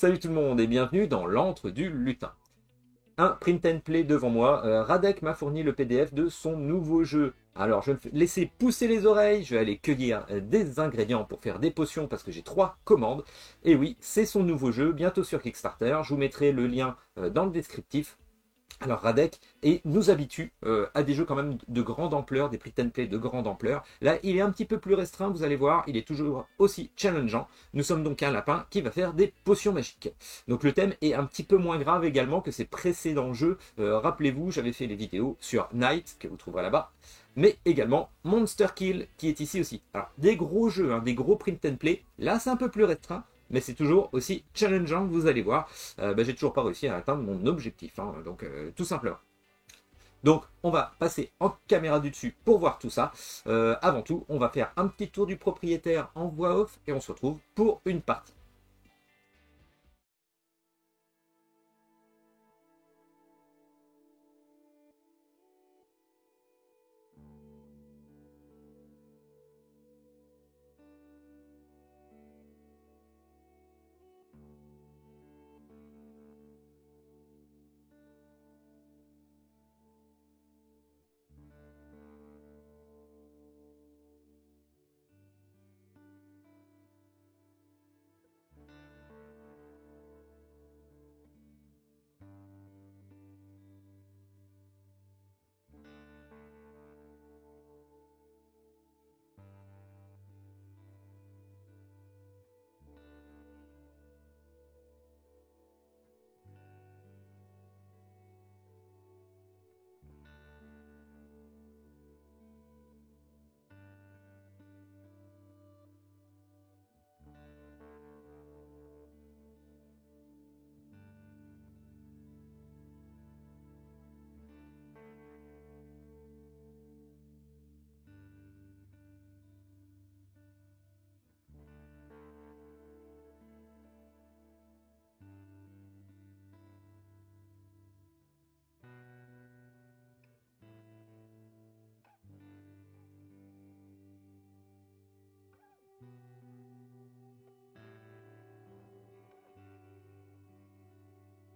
Salut tout le monde et bienvenue dans l'antre du lutin. Un print and play devant moi, Radek m'a fourni le PDF de son nouveau jeu. Alors je vais me laisser pousser les oreilles, je vais aller cueillir des ingrédients pour faire des potions parce que j'ai 3 commandes. Et oui, c'est son nouveau jeu, bientôt sur Kickstarter, je vous mettrai le lien dans le descriptif. Alors Radek nous habitue à des jeux quand même de grande ampleur, des print and play de grande ampleur. Là, il est un petit peu plus restreint, vous allez voir, il est toujours aussi challengeant. Nous sommes donc un lapin qui va faire des potions magiques. Donc le thème est un petit peu moins grave également que ses précédents jeux. Rappelez-vous, j'avais fait les vidéos sur Night, que vous trouverez là-bas, mais également Monster Kill, qui est ici aussi. Alors, des gros jeux, des gros print and play, là c'est un peu plus restreint, mais c'est toujours aussi challengeant, vous allez voir. J'ai toujours pas réussi à atteindre mon objectif, donc tout simplement. Donc on va passer en caméra du dessus pour voir tout ça. Avant tout, on va faire un petit tour du propriétaire en voix off et on se retrouve pour une partie.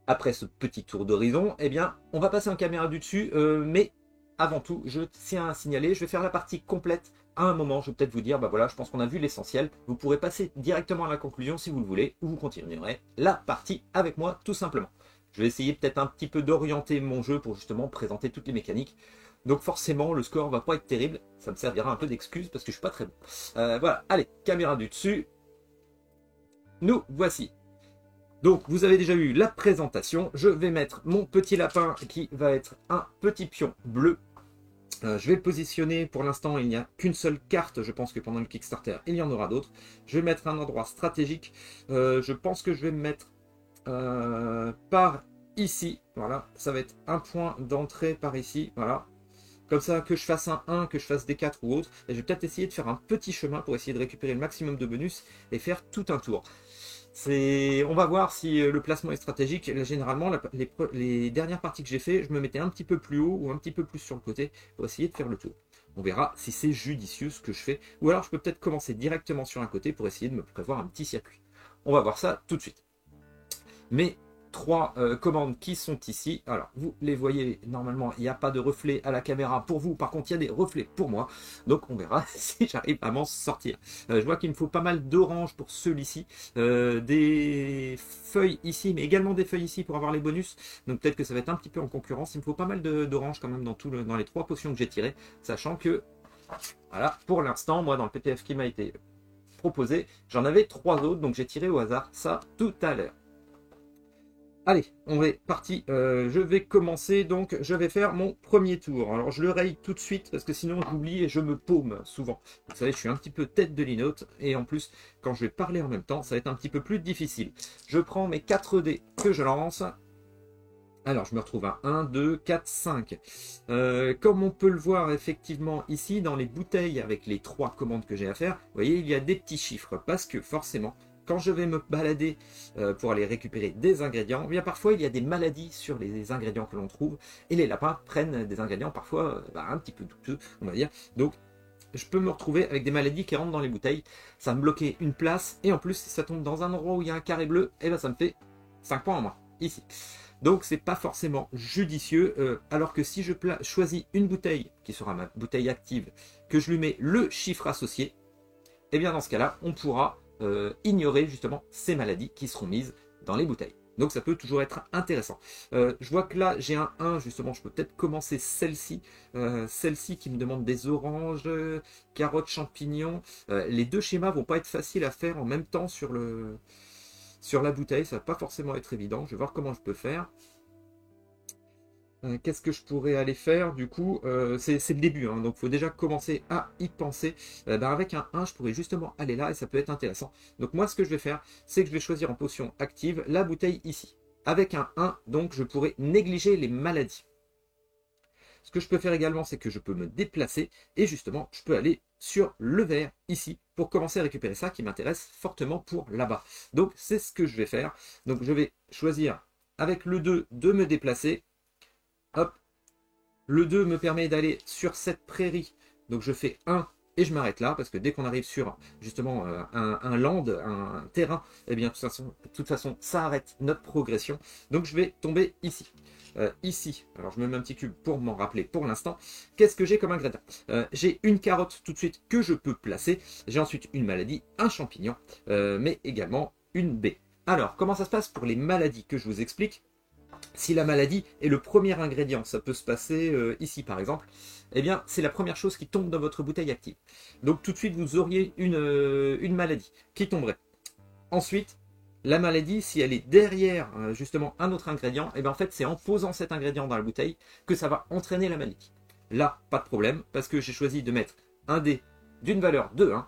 Après ce petit tour d'horizon, eh bien, on va passer en caméra du dessus, mais avant tout, je tiens à signaler, je vais faire la partie complète à un moment. Je vais peut-être vous dire, bah voilà, je pense qu'on a vu l'essentiel. Vous pourrez passer directement à la conclusion si vous le voulez, ou vous continuerez la partie avec moi, tout simplement. Je vais essayer peut-être un petit peu d'orienter mon jeu pour justement présenter toutes les mécaniques. Donc forcément, le score va pas être terrible. Ça me servira un peu d'excuse parce que je suis pas très bon. Voilà, allez, caméra du dessus. Nous voici. Donc, vous avez déjà eu la présentation. Je vais mettre mon petit lapin qui va être un petit pion bleu. Je vais le positionner. Pour l'instant, il n'y a qu'une seule carte. Je pense que pendant le Kickstarter, il y en aura d'autres. Je vais mettre un endroit stratégique. Je pense que je vais me mettre par ici. Voilà, ça va être un point d'entrée par ici. Voilà. Comme ça, que je fasse un 1, que je fasse des 4 ou autre. Et je vais peut-être essayer de faire un petit chemin pour essayer de récupérer le maximum de bonus et faire tout un tour. On va voir si le placement est stratégique. Là, généralement, les dernières parties que j'ai fait, je me mettais un petit peu plus haut ou un petit peu plus sur le côté pour essayer de faire le tour. On verra si c'est judicieux ce que je fais. Ou alors, je peux peut-être commencer directement sur un côté pour essayer de me prévoir un petit circuit. On va voir ça tout de suite. Mais 3 commandes qui sont ici. Alors, vous les voyez, normalement, il n'y a pas de reflet à la caméra pour vous. Par contre, il y a des reflets pour moi. Donc, on verra si j'arrive à m'en sortir. Je vois qu'il me faut pas mal d'orange pour celui-ci. Des feuilles ici, mais également des feuilles ici pour avoir les bonus. Donc, peut-être que ça va être un petit peu en concurrence. Il me faut pas mal d'orange quand même dans les 3 potions que j'ai tirées. Sachant que, voilà, pour l'instant, moi, dans le PDF qui m'a été proposé, j'en avais 3 autres. Donc, j'ai tiré au hasard ça tout à l'heure. Allez, on est parti. Je vais commencer, donc je vais faire mon premier tour. Alors je le raye tout de suite parce que sinon j'oublie et je me paume souvent. Vous savez, je suis un petit peu tête de linote et en plus, quand je vais parler en même temps, ça va être un petit peu plus difficile. Je prends mes 4 dés que je lance. Alors, je me retrouve à 1, 2, 4, 5. Comme on peut le voir effectivement ici, dans les bouteilles avec les 3 commandes que j'ai à faire, vous voyez, il y a des petits chiffres parce que forcément, quand je vais me balader pour aller récupérer des ingrédients, eh bien parfois il y a des maladies sur les ingrédients que l'on trouve et les lapins prennent des ingrédients parfois un petit peu douteux, on va dire. Donc je peux me retrouver avec des maladies qui rentrent dans les bouteilles. Ça va me bloquer une place. Et en plus, si ça tombe dans un endroit où il y a un carré bleu, et ben ça me fait 5 points en moins, ici. Donc c'est pas forcément judicieux, alors que si je choisis une bouteille, qui sera ma bouteille active, que je lui mets le chiffre associé, et bien dans ce cas-là, on pourra ignorer justement ces maladies qui seront mises dans les bouteilles. Donc ça peut toujours être intéressant. Je vois que là j'ai un 1 justement, je peux peut-être commencer celle-ci. Celle-ci qui me demande des oranges, carottes, champignons. Les deux schémas vont pas être faciles à faire en même temps sur la bouteille, ça va pas forcément être évident. Je vais voir comment je peux faire. Qu'est-ce que je pourrais aller faire du coup, c'est le début, hein, donc il faut déjà commencer à y penser. Avec un 1, je pourrais justement aller là et ça peut être intéressant. Donc moi ce que je vais faire, c'est que je vais choisir en potion active la bouteille ici. Avec un 1, donc je pourrais négliger les maladies. Ce que je peux faire également, c'est que je peux me déplacer et justement je peux aller sur le vert ici pour commencer à récupérer ça qui m'intéresse fortement pour là-bas. Donc c'est ce que je vais faire. Donc je vais choisir avec le 2 de me déplacer. Hop, le 2 me permet d'aller sur cette prairie, donc je fais 1 et je m'arrête là, parce que dès qu'on arrive sur justement un land, un terrain, eh bien de toute façon ça arrête notre progression, donc je vais tomber ici. Ici, alors je me mets un petit cube pour m'en rappeler pour l'instant, qu'est-ce que j'ai comme ingrédient? J'ai une carotte tout de suite que je peux placer, j'ai ensuite une maladie, un champignon, mais également une baie. Alors, comment ça se passe pour les maladies que je vous explique? Si la maladie est le premier ingrédient, ça peut se passer ici par exemple, eh bien c'est la première chose qui tombe dans votre bouteille active. Donc tout de suite vous auriez une maladie qui tomberait. Ensuite, la maladie, si elle est derrière justement un autre ingrédient, eh bien en fait c'est en posant cet ingrédient dans la bouteille que ça va entraîner la maladie. Là, pas de problème, parce que j'ai choisi de mettre un dé d'une valeur de 1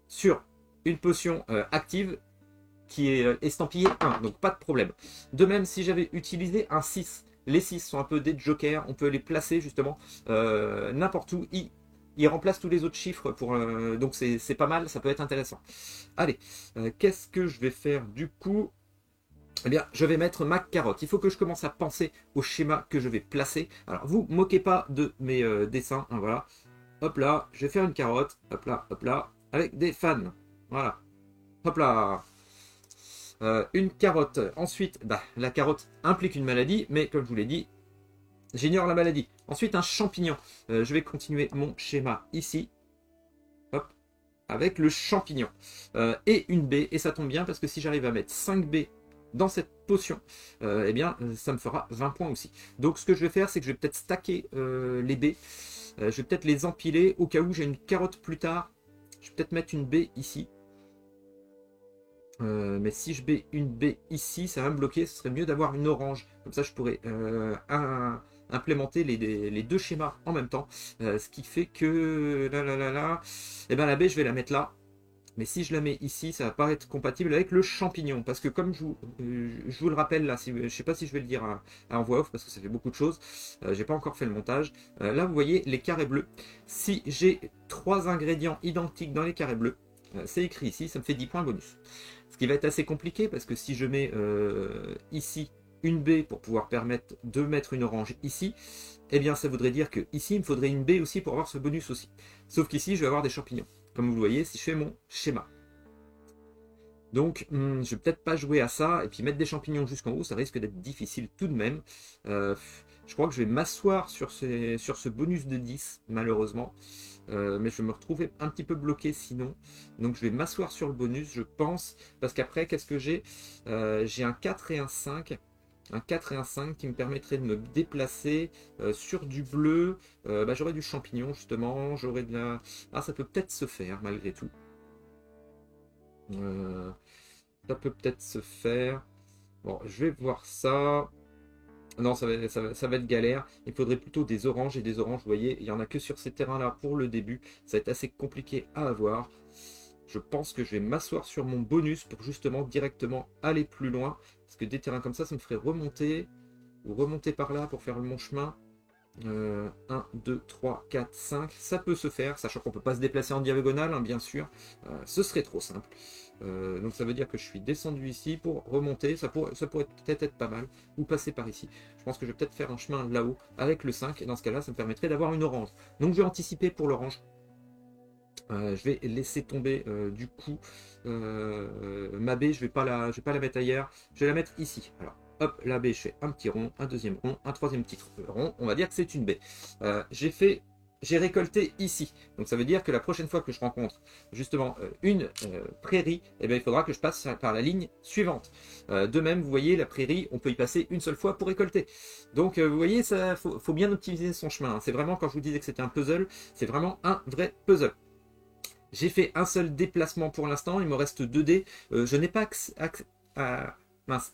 sur une potion active qui est estampillé 1, donc pas de problème. De même, si j'avais utilisé un 6, les 6 sont un peu des jokers, on peut les placer justement n'importe où, ils remplacent tous les autres chiffres, donc c'est pas mal, ça peut être intéressant. Allez, qu'est-ce que je vais faire du coup? Eh bien, je vais mettre ma carotte. Il faut que je commence à penser au schéma que je vais placer. Alors, vous moquez pas de mes dessins, hein, voilà. Hop là, je vais faire une carotte, hop là, avec des fans. Voilà, hop là. Une carotte. Ensuite, la carotte implique une maladie, mais comme je vous l'ai dit, j'ignore la maladie. Ensuite, un champignon. Je vais continuer mon schéma ici. Hop, avec le champignon. Et une baie. Et ça tombe bien parce que si j'arrive à mettre 5 baies dans cette potion, eh bien, ça me fera 20 points aussi. Donc, ce que je vais faire, c'est que je vais peut-être stacker les baies. Je vais peut-être les empiler au cas où j'ai une carotte plus tard. Je vais peut-être mettre une baie ici. Mais si je mets une baie ici, ça va me bloquer. Ce serait mieux d'avoir une orange. Comme ça, je pourrais implémenter les deux schémas en même temps. Ce qui fait que la baie, je vais la mettre là. Mais si je la mets ici, ça va pas être compatible avec le champignon. Parce que comme je vous le rappelle là, je ne sais pas si je vais le dire en voix off parce que ça fait beaucoup de choses. J'ai pas encore fait le montage. Là, vous voyez les carrés bleus. Si j'ai 3 ingrédients identiques dans les carrés bleus, c'est écrit ici, ça me fait 10 points bonus. Ce qui va être assez compliqué parce que si je mets ici une baie pour pouvoir permettre de mettre une orange ici, eh bien ça voudrait dire que ici il me faudrait une baie aussi pour avoir ce bonus aussi. Sauf qu'ici je vais avoir des champignons, comme vous le voyez si je fais mon schéma. Donc je vais peut-être pas jouer à ça et puis mettre des champignons jusqu'en haut, ça risque d'être difficile tout de même. Je crois que je vais m'asseoir sur ce bonus de 10 malheureusement. Mais je vais me retrouver un petit peu bloqué sinon. Donc je vais m'asseoir sur le bonus, je pense. Parce qu'après, qu'est-ce que j'ai? J'ai un 4 et un 5. Un 4 et un 5 qui me permettrait de me déplacer sur du bleu. J'aurais du champignon justement. J'aurais de la... Ah, ça peut peut-être se faire malgré tout. Ça peut peut-être se faire. Bon, je vais voir ça. Non, ça va être galère. Il faudrait plutôt des oranges. Et des oranges, vous voyez, il n'y en a que sur ces terrains-là pour le début. Ça va être assez compliqué à avoir. Je pense que je vais m'asseoir sur mon bonus pour justement directement aller plus loin. Parce que des terrains comme ça me ferait remonter. Ou remonter par là pour faire mon chemin. 1, 2, 3, 4, 5. Ça peut se faire, sachant qu'on ne peut pas se déplacer en diagonale, hein, bien sûr. Ce serait trop simple. Donc ça veut dire que je suis descendu ici pour remonter, ça pourrait peut-être être pas mal, ou passer par ici. Je pense que je vais peut-être faire un chemin là-haut avec le 5, et dans ce cas-là, ça me permettrait d'avoir une orange. Donc je vais anticiper pour l'orange. Je vais laisser tomber du coup ma baie, je vais pas la mettre ailleurs, je vais la mettre ici. Alors, hop, la baie, je fais un petit rond, un deuxième rond, un troisième petit rond, on va dire que c'est une baie. J'ai récolté ici, donc ça veut dire que la prochaine fois que je rencontre justement une prairie, eh bien, il faudra que je passe par la ligne suivante. De même, vous voyez, la prairie, on peut y passer une seule fois pour récolter. Donc vous voyez, ça faut bien optimiser son chemin, hein. C'est vraiment, quand je vous disais que c'était un puzzle, c'est vraiment un vrai puzzle. J'ai fait un seul déplacement pour l'instant, il me reste 2 dés. Je n'ai pas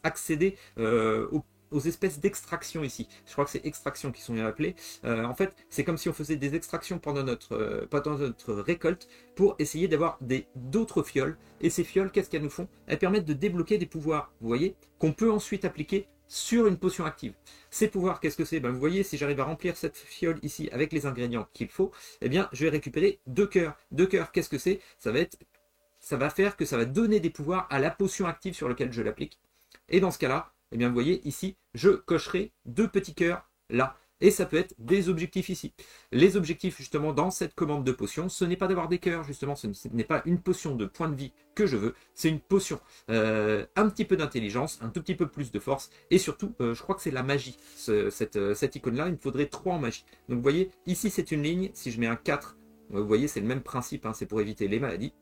accédé aux espèces d'extraction ici. Je crois que c'est extraction qui sont bien appelées. En fait, c'est comme si on faisait des extractions pendant notre récolte pour essayer d'avoir d'autres fioles. Et ces fioles, qu'est-ce qu'elles nous font? Elles permettent de débloquer des pouvoirs, vous voyez, qu'on peut ensuite appliquer sur une potion active. Ces pouvoirs, qu'est-ce que c'est? Ben, vous voyez, si j'arrive à remplir cette fiole ici avec les ingrédients qu'il faut, eh bien, je vais récupérer 2 cœurs. 2 cœurs, qu'est-ce que c'est? Ça va faire que ça va donner des pouvoirs à la potion active sur laquelle je l'applique. Et dans ce cas-là, eh bien, vous voyez, ici, je cocherai 2 petits cœurs là. Et ça peut être des objectifs ici. Les objectifs, justement, dans cette commande de potion, ce n'est pas d'avoir des cœurs, justement, ce n'est pas une potion de points de vie que je veux, c'est une potion. Un petit peu d'intelligence, un tout petit peu plus de force, et surtout, je crois que c'est la magie, cette icône-là, il me faudrait 3 en magie. Donc, vous voyez, ici, c'est une ligne, si je mets un 4, vous voyez, c'est le même principe, hein, c'est pour éviter les maladies.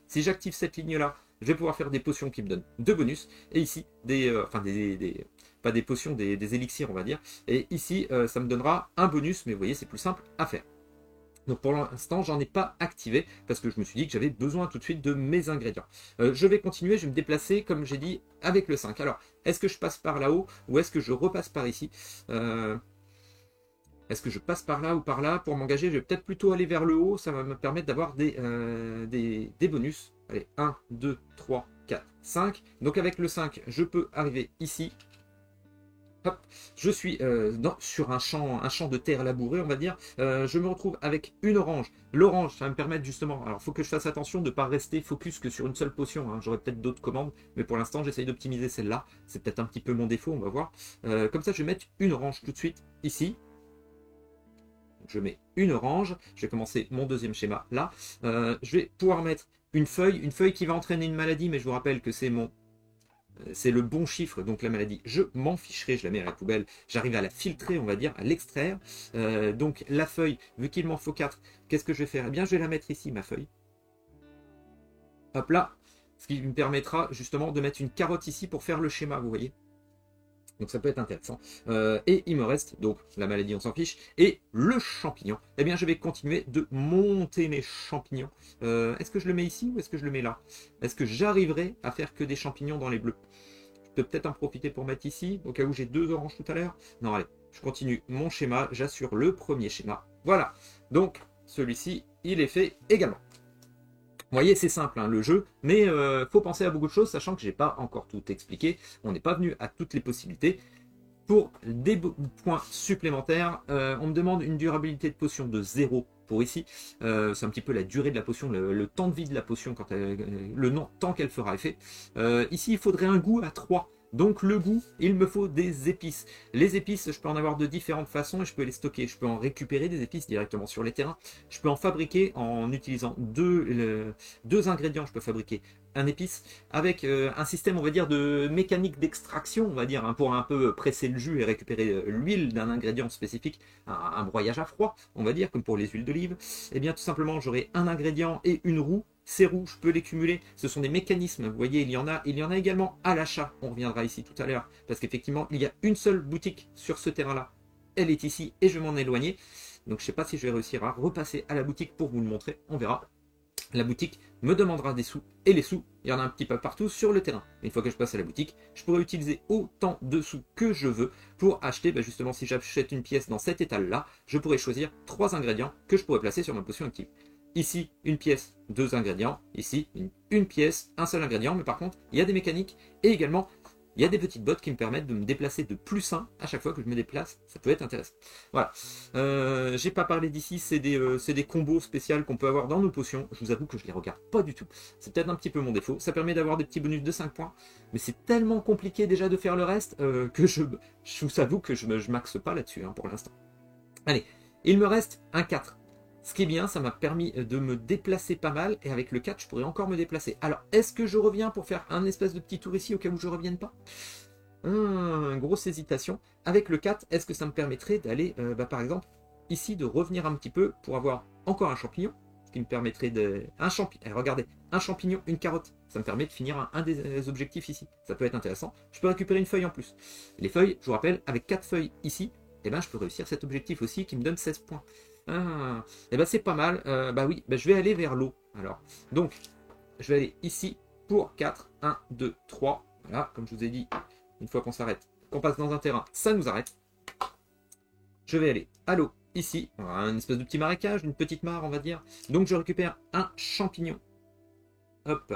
Si j'active cette ligne-là, je vais pouvoir faire des potions qui me donnent 2 bonus, et ici, pas des potions, des élixirs, on va dire. Et ici, ça me donnera un bonus, mais vous voyez, c'est plus simple à faire. Donc pour l'instant, j'en ai pas activé parce que je me suis dit que j'avais besoin tout de suite de mes ingrédients. Je vais continuer, je vais me déplacer, comme j'ai dit, avec le 5. Alors, est-ce que je passe par là-haut ou est-ce que je repasse par ici? Est-ce que je passe par là ou par là? Pour m'engager, je vais peut-être plutôt aller vers le haut. Ça va me permettre d'avoir des bonus. Allez, 1, 2, 3, 4, 5. Donc avec le 5, je peux arriver ici. Hop, je suis sur un champ de terre labouré, on va dire. Je me retrouve avec une orange. L'orange, ça va me permettre justement. Alors, il faut que je fasse attention de ne pas rester focus que sur une seule potion, hein. J'aurai peut-être d'autres commandes, mais pour l'instant, j'essaye d'optimiser celle-là. C'est peut-être un petit peu mon défaut, on va voir. Comme ça, je vais mettre une orange tout de suite ici. Je mets une orange. Je vais commencer mon deuxième schéma là. Je vais pouvoir mettre une feuille qui va entraîner une maladie, mais je vous rappelle que c'est le bon chiffre, donc la maladie, je m'en ficherai, je la mets à la poubelle, j'arrive à la filtrer, on va dire, à l'extraire. Donc la feuille, vu qu'il m'en faut 4, qu'est-ce que je vais faire? Eh bien, je vais la mettre ici, ma feuille. Hop là, ce qui me permettra justement de mettre une carotte ici pour faire le schéma, vous voyez. Donc ça peut être intéressant. Et il me reste, donc la maladie on s'en fiche, et le champignon. Eh bien je vais continuer de monter mes champignons. Est-ce que je le mets ici ou est-ce que je le mets là? Est-ce que j'arriverai à faire que des champignons dans les bleus? Je peux peut-être en profiter pour mettre ici, au cas où j'ai 2 oranges tout à l'heure. Non allez, je continue mon schéma, j'assure le premier schéma. Voilà, donc celui-ci, il est fait également. Vous voyez, c'est simple, hein, le jeu, mais faut penser à beaucoup de choses, sachant que j'ai pas encore tout expliqué. On n'est pas venu à toutes les possibilités. Pour des points supplémentaires, on me demande une durabilité de potion de 0 pour ici. C'est un petit peu la durée de la potion, le temps de vie de la potion, le temps qu'elle fera effet. Ici, il faudrait un goût à 3. Donc le goût, il me faut des épices. Les épices, je peux en avoir de différentes façons et je peux les stocker. Je peux en récupérer des épices directement sur les terrains. Je peux en fabriquer en utilisant deux ingrédients. Je peux fabriquer un épice avec un système, on va dire, de mécanique d'extraction, on va dire, hein, pour un peu presser le jus et récupérer l'huile d'un ingrédient spécifique, un broyage à froid, on va dire, comme pour les huiles d'olive. Et bien tout simplement, j'aurai un ingrédient et une roue. Ces roues, je peux les cumuler. Ce sont des mécanismes. Vous voyez, il y en a également à l'achat. On reviendra ici tout à l'heure. Parce qu'effectivement, il y a une seule boutique sur ce terrain-là. Elle est ici et je vais m'en éloigner. Donc, je ne sais pas si je vais réussir à repasser à la boutique pour vous le montrer. On verra. La boutique me demandera des sous. Et les sous, il y en a un petit peu partout sur le terrain. Une fois que je passe à la boutique, je pourrai utiliser autant de sous que je veux pour acheter, justement, si j'achète une pièce dans cet étal-là, je pourrai choisir 3 ingrédients que je pourrais placer sur ma potion active. Ici, une pièce, 2 ingrédients. Ici, une pièce, un seul ingrédient. Mais par contre, il y a des mécaniques et également, il y a des petites bottes qui me permettent de me déplacer de +1 à chaque fois que je me déplace. Ça peut être intéressant. Voilà. J'ai pas parlé d'ici. C'est des combos spéciaux qu'on peut avoir dans nos potions. Je vous avoue que je les regarde pas du tout. C'est peut-être un petit peu mon défaut. Ça permet d'avoir des petits bonus de 5 points. Mais c'est tellement compliqué déjà de faire le reste que je vous avoue que je maxe pas là-dessus, hein, pour l'instant. Allez, il me reste un 4. Ce qui est bien, ça m'a permis de me déplacer pas mal, et avec le 4, je pourrais encore me déplacer. Alors, est-ce que je reviens pour faire un espèce de petit tour ici, au cas où je ne revienne pas? Grosse hésitation. Avec le 4, est-ce que ça me permettrait d'aller, par exemple, ici, de revenir un petit peu pour avoir encore un champignon, ce qui me permettrait de... Un champignon, regardez, un champignon, une carotte. Ça me permet de finir un des objectifs ici. Ça peut être intéressant. Je peux récupérer une feuille en plus. Les feuilles, je vous rappelle, avec 4 feuilles ici, eh ben, je peux réussir cet objectif aussi qui me donne 16 points. Et ben c'est pas mal. Oui, je vais aller vers l'eau. Alors, donc, je vais aller ici pour 4. 1, 2, 3. Voilà, comme je vous ai dit, une fois qu'on s'arrête, qu'on passe dans un terrain, ça nous arrête. Je vais aller à l'eau ici. Voilà, une espèce de petit marécage, une petite mare, on va dire. Donc, je récupère un champignon. Hop,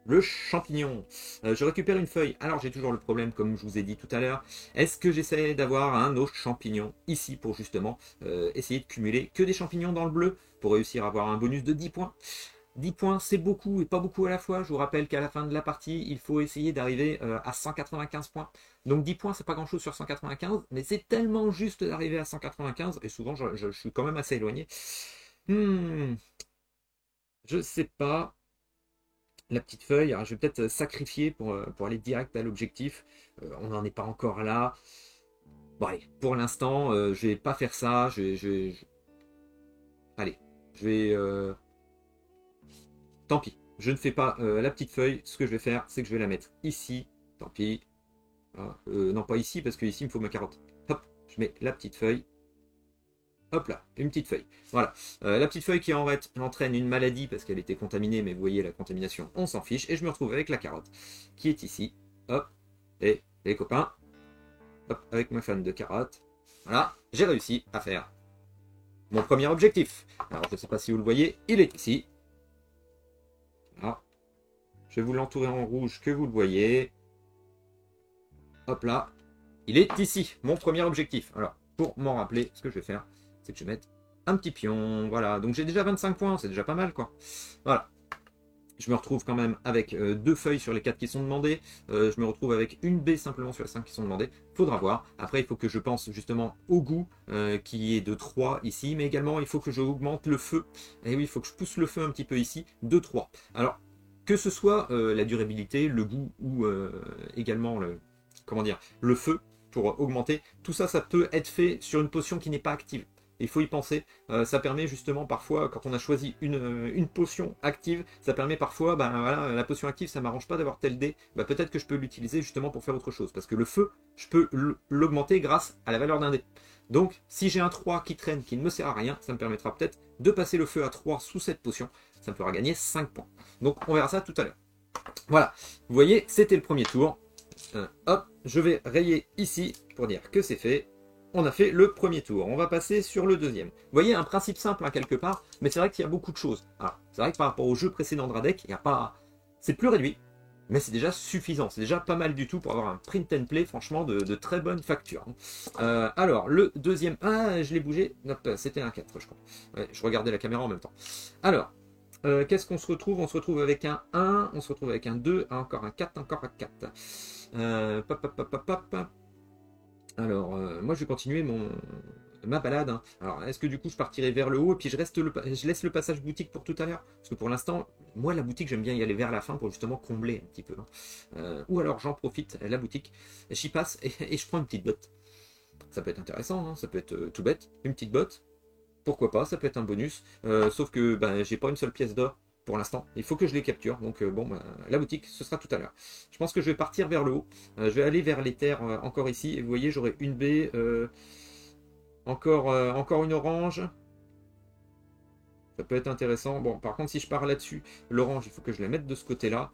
le champignon. Je récupère une feuille. Alors j'ai toujours le problème, comme je vous ai dit tout à l'heure. Est-ce que j'essaie d'avoir un autre champignon ici pour justement essayer de cumuler que des champignons dans le bleu pour réussir à avoir un bonus de 10 points. 10 points, c'est beaucoup et pas beaucoup à la fois. Je vous rappelle qu'à la fin de la partie, il faut essayer d'arriver à 195 points. Donc 10 points, c'est pas grand-chose sur 195, mais c'est tellement juste d'arriver à 195, et souvent je suis quand même assez éloigné. Je sais pas. La petite feuille, alors je vais peut-être sacrifier pour aller direct à l'objectif. On n'en est pas encore là. Bon allez, pour l'instant, je vais pas faire ça. Allez, je vais... Tant pis, je ne fais pas la petite feuille. Ce que je vais faire, c'est que je vais la mettre ici. Tant pis. Ah, non, pas ici, parce que ici, il me faut ma carotte. Hop, je mets la petite feuille. Hop là, une petite feuille. Voilà. La petite feuille qui entraîne une maladie parce qu'elle était contaminée, mais vous voyez la contamination, on s'en fiche. Et je me retrouve avec la carotte qui est ici. Hop. Et les copains. Hop, avec ma fan de carotte. Voilà, j'ai réussi à faire mon premier objectif. Alors, je ne sais pas si vous le voyez, il est ici. Voilà. Je vais vous l'entourer en rouge que vous le voyez. Hop là. Il est ici, mon premier objectif. Alors, pour m'en rappeler, ce que je vais faire, c'est que je vais mettre un petit pion. Voilà, donc j'ai déjà 25 points, c'est déjà pas mal, quoi. Voilà. Je me retrouve quand même avec 2 feuilles sur les 4 qui sont demandées. Je me retrouve avec une baie simplement sur les 5 qui sont demandées. Faudra voir. Après, il faut que je pense justement au goût qui est de 3 ici. Mais également, il faut que j'augmente le feu. Et oui, il faut que je pousse le feu un petit peu ici de 3. Alors, que ce soit la durabilité, le goût ou également le feu pour augmenter, tout ça, ça peut être fait sur une potion qui n'est pas active. Il faut y penser. Ça permet justement parfois, quand on a choisi une potion active, ça permet parfois, voilà, la potion active, ça m'arrange pas d'avoir tel dé. Peut-être que je peux l'utiliser justement pour faire autre chose. Parce que le feu, je peux l'augmenter grâce à la valeur d'un dé. Donc, si j'ai un 3 qui traîne, qui ne me sert à rien, ça me permettra peut-être de passer le feu à 3 sous cette potion. Ça me fera gagner 5 points. Donc, on verra ça tout à l'heure. Voilà. Vous voyez, c'était le premier tour. Hop, je vais rayer ici pour dire que c'est fait. On a fait le premier tour. On va passer sur le deuxième. Vous voyez, un principe simple quelque part, mais c'est vrai qu'il y a beaucoup de choses. C'est vrai que par rapport au jeu précédent de Radek, il y a pas... c'est plus réduit, mais c'est déjà suffisant. C'est déjà pas mal du tout pour avoir un print and play, franchement, de très bonne facture. Alors, le deuxième... Ah, je l'ai bougé. C'était un 4, je crois. Ouais, je regardais la caméra en même temps. Alors, qu'est-ce qu'on se retrouve? On se retrouve avec un 1, on se retrouve avec un 2, encore un 4, encore un 4. Alors, moi je vais continuer ma balade. Alors, est-ce que du coup je partirai vers le haut et puis je laisse le passage boutique pour tout à l'heure? Parce que pour l'instant, moi la boutique, j'aime bien y aller vers la fin pour justement combler un petit peu. Ou alors j'en profite, la boutique, j'y passe et je prends une petite botte. Ça peut être intéressant, ça peut être tout bête, une petite botte. Pourquoi pas, ça peut être un bonus. Sauf que j'ai pas une seule pièce d'or pour l'instant. Il faut que je les capture. Donc la boutique, ce sera tout à l'heure. Je pense que je vais partir vers le haut. Je vais aller vers les terres encore ici. Et vous voyez, j'aurai une baie. Encore une orange. Ça peut être intéressant. Bon, par contre, si je pars là-dessus, l'orange, il faut que je la mette de ce côté-là.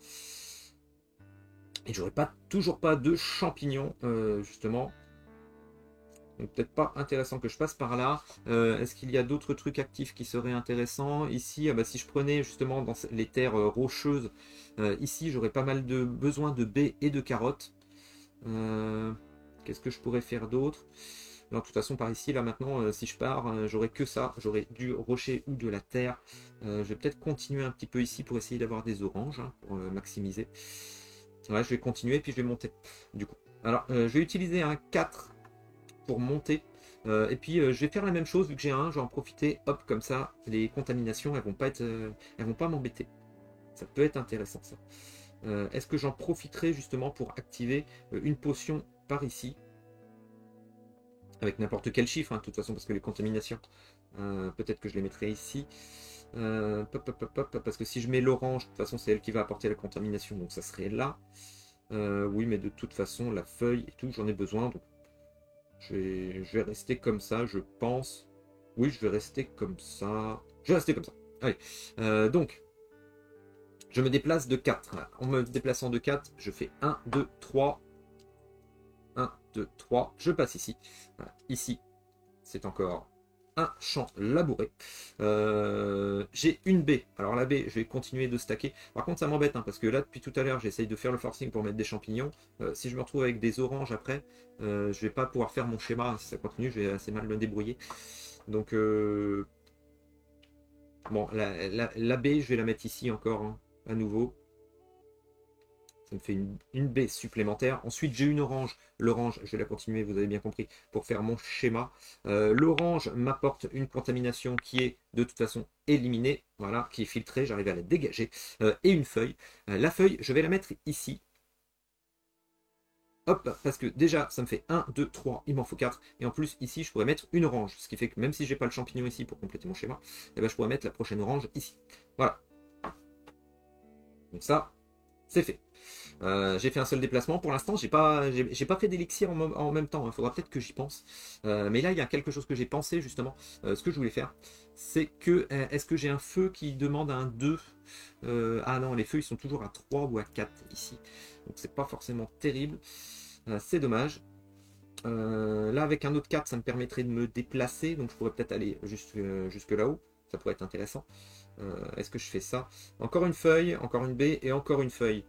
Et j'aurai toujours pas de champignons, justement. Donc peut-être pas intéressant que je passe par là. Est-ce qu'il y a d'autres trucs actifs qui seraient intéressants? Ici, si je prenais justement dans les terres rocheuses, ici j'aurais pas mal de besoin de baies et de carottes. Qu'est-ce que je pourrais faire d'autre? Alors de toute façon par ici, là maintenant, si je pars, j'aurai que ça. J'aurai du rocher ou de la terre. Je vais peut-être continuer un petit peu ici pour essayer d'avoir des oranges, pour maximiser. Ouais, je vais continuer puis je vais monter du coup. Alors je vais utiliser un 4 pour monter. Et puis je vais faire la même chose vu que j'ai un, je vais en profiter, hop, comme ça, les contaminations, elles vont pas m'embêter. Ça peut être intéressant ça. Est-ce que j'en profiterai justement pour activer une potion par ici, avec n'importe quel chiffre, hein, de toute façon, parce que les contaminations, peut-être que je les mettrai ici. Parce que si je mets l'orange, de toute façon, c'est elle qui va apporter la contamination, donc ça serait là. Oui, mais de toute façon, la feuille et tout, j'en ai besoin, donc je vais rester comme ça, je pense. Oui, je vais rester comme ça. Je vais rester comme ça. Allez. Donc, je me déplace de 4. Voilà. En me déplaçant de 4, je fais 1, 2, 3. 1, 2, 3. Je passe ici. Voilà. Ici, c'est encore un champ labouré. J'ai une baie. Alors la baie, je vais continuer de stacker. Par contre, ça m'embête, hein, parce que là, depuis tout à l'heure, j'essaye de faire le forcing pour mettre des champignons. Si je me retrouve avec des oranges après, je vais pas pouvoir faire mon schéma. Si ça continue, je vais assez mal me débrouiller. Donc, bon, la baie, je vais la mettre ici encore, hein, à nouveau. Ça me fait une baie supplémentaire. Ensuite, j'ai une orange. L'orange, je vais la continuer, vous avez bien compris, pour faire mon schéma. L'orange m'apporte une contamination qui est de toute façon éliminée, voilà, qui est filtrée, j'arrive à la dégager. Et une feuille. La feuille, je vais la mettre ici. Hop, parce que déjà, ça me fait 1, 2, 3, il m'en faut 4. Et en plus, ici, je pourrais mettre une orange. Ce qui fait que même si j'ai pas le champignon ici pour compléter mon schéma, eh ben, je pourrais mettre la prochaine orange ici. Voilà. Donc ça, c'est fait. J'ai fait un seul déplacement. Pour l'instant, j'ai pas fait d'élixir en même temps. Il faudra peut-être que j'y pense. Mais là, il y a quelque chose que j'ai pensé justement. Ce que je voulais faire, c'est que est-ce que j'ai un feu qui demande un 2 ah non, les feux ils sont toujours à 3 ou à 4 ici. Donc c'est pas forcément terrible. C'est dommage. Là, avec un autre 4, ça me permettrait de me déplacer. Donc je pourrais peut-être aller jusque là-haut. Ça pourrait être intéressant. Est-ce que je fais ça? Encore une feuille, encore une baie et encore une feuille.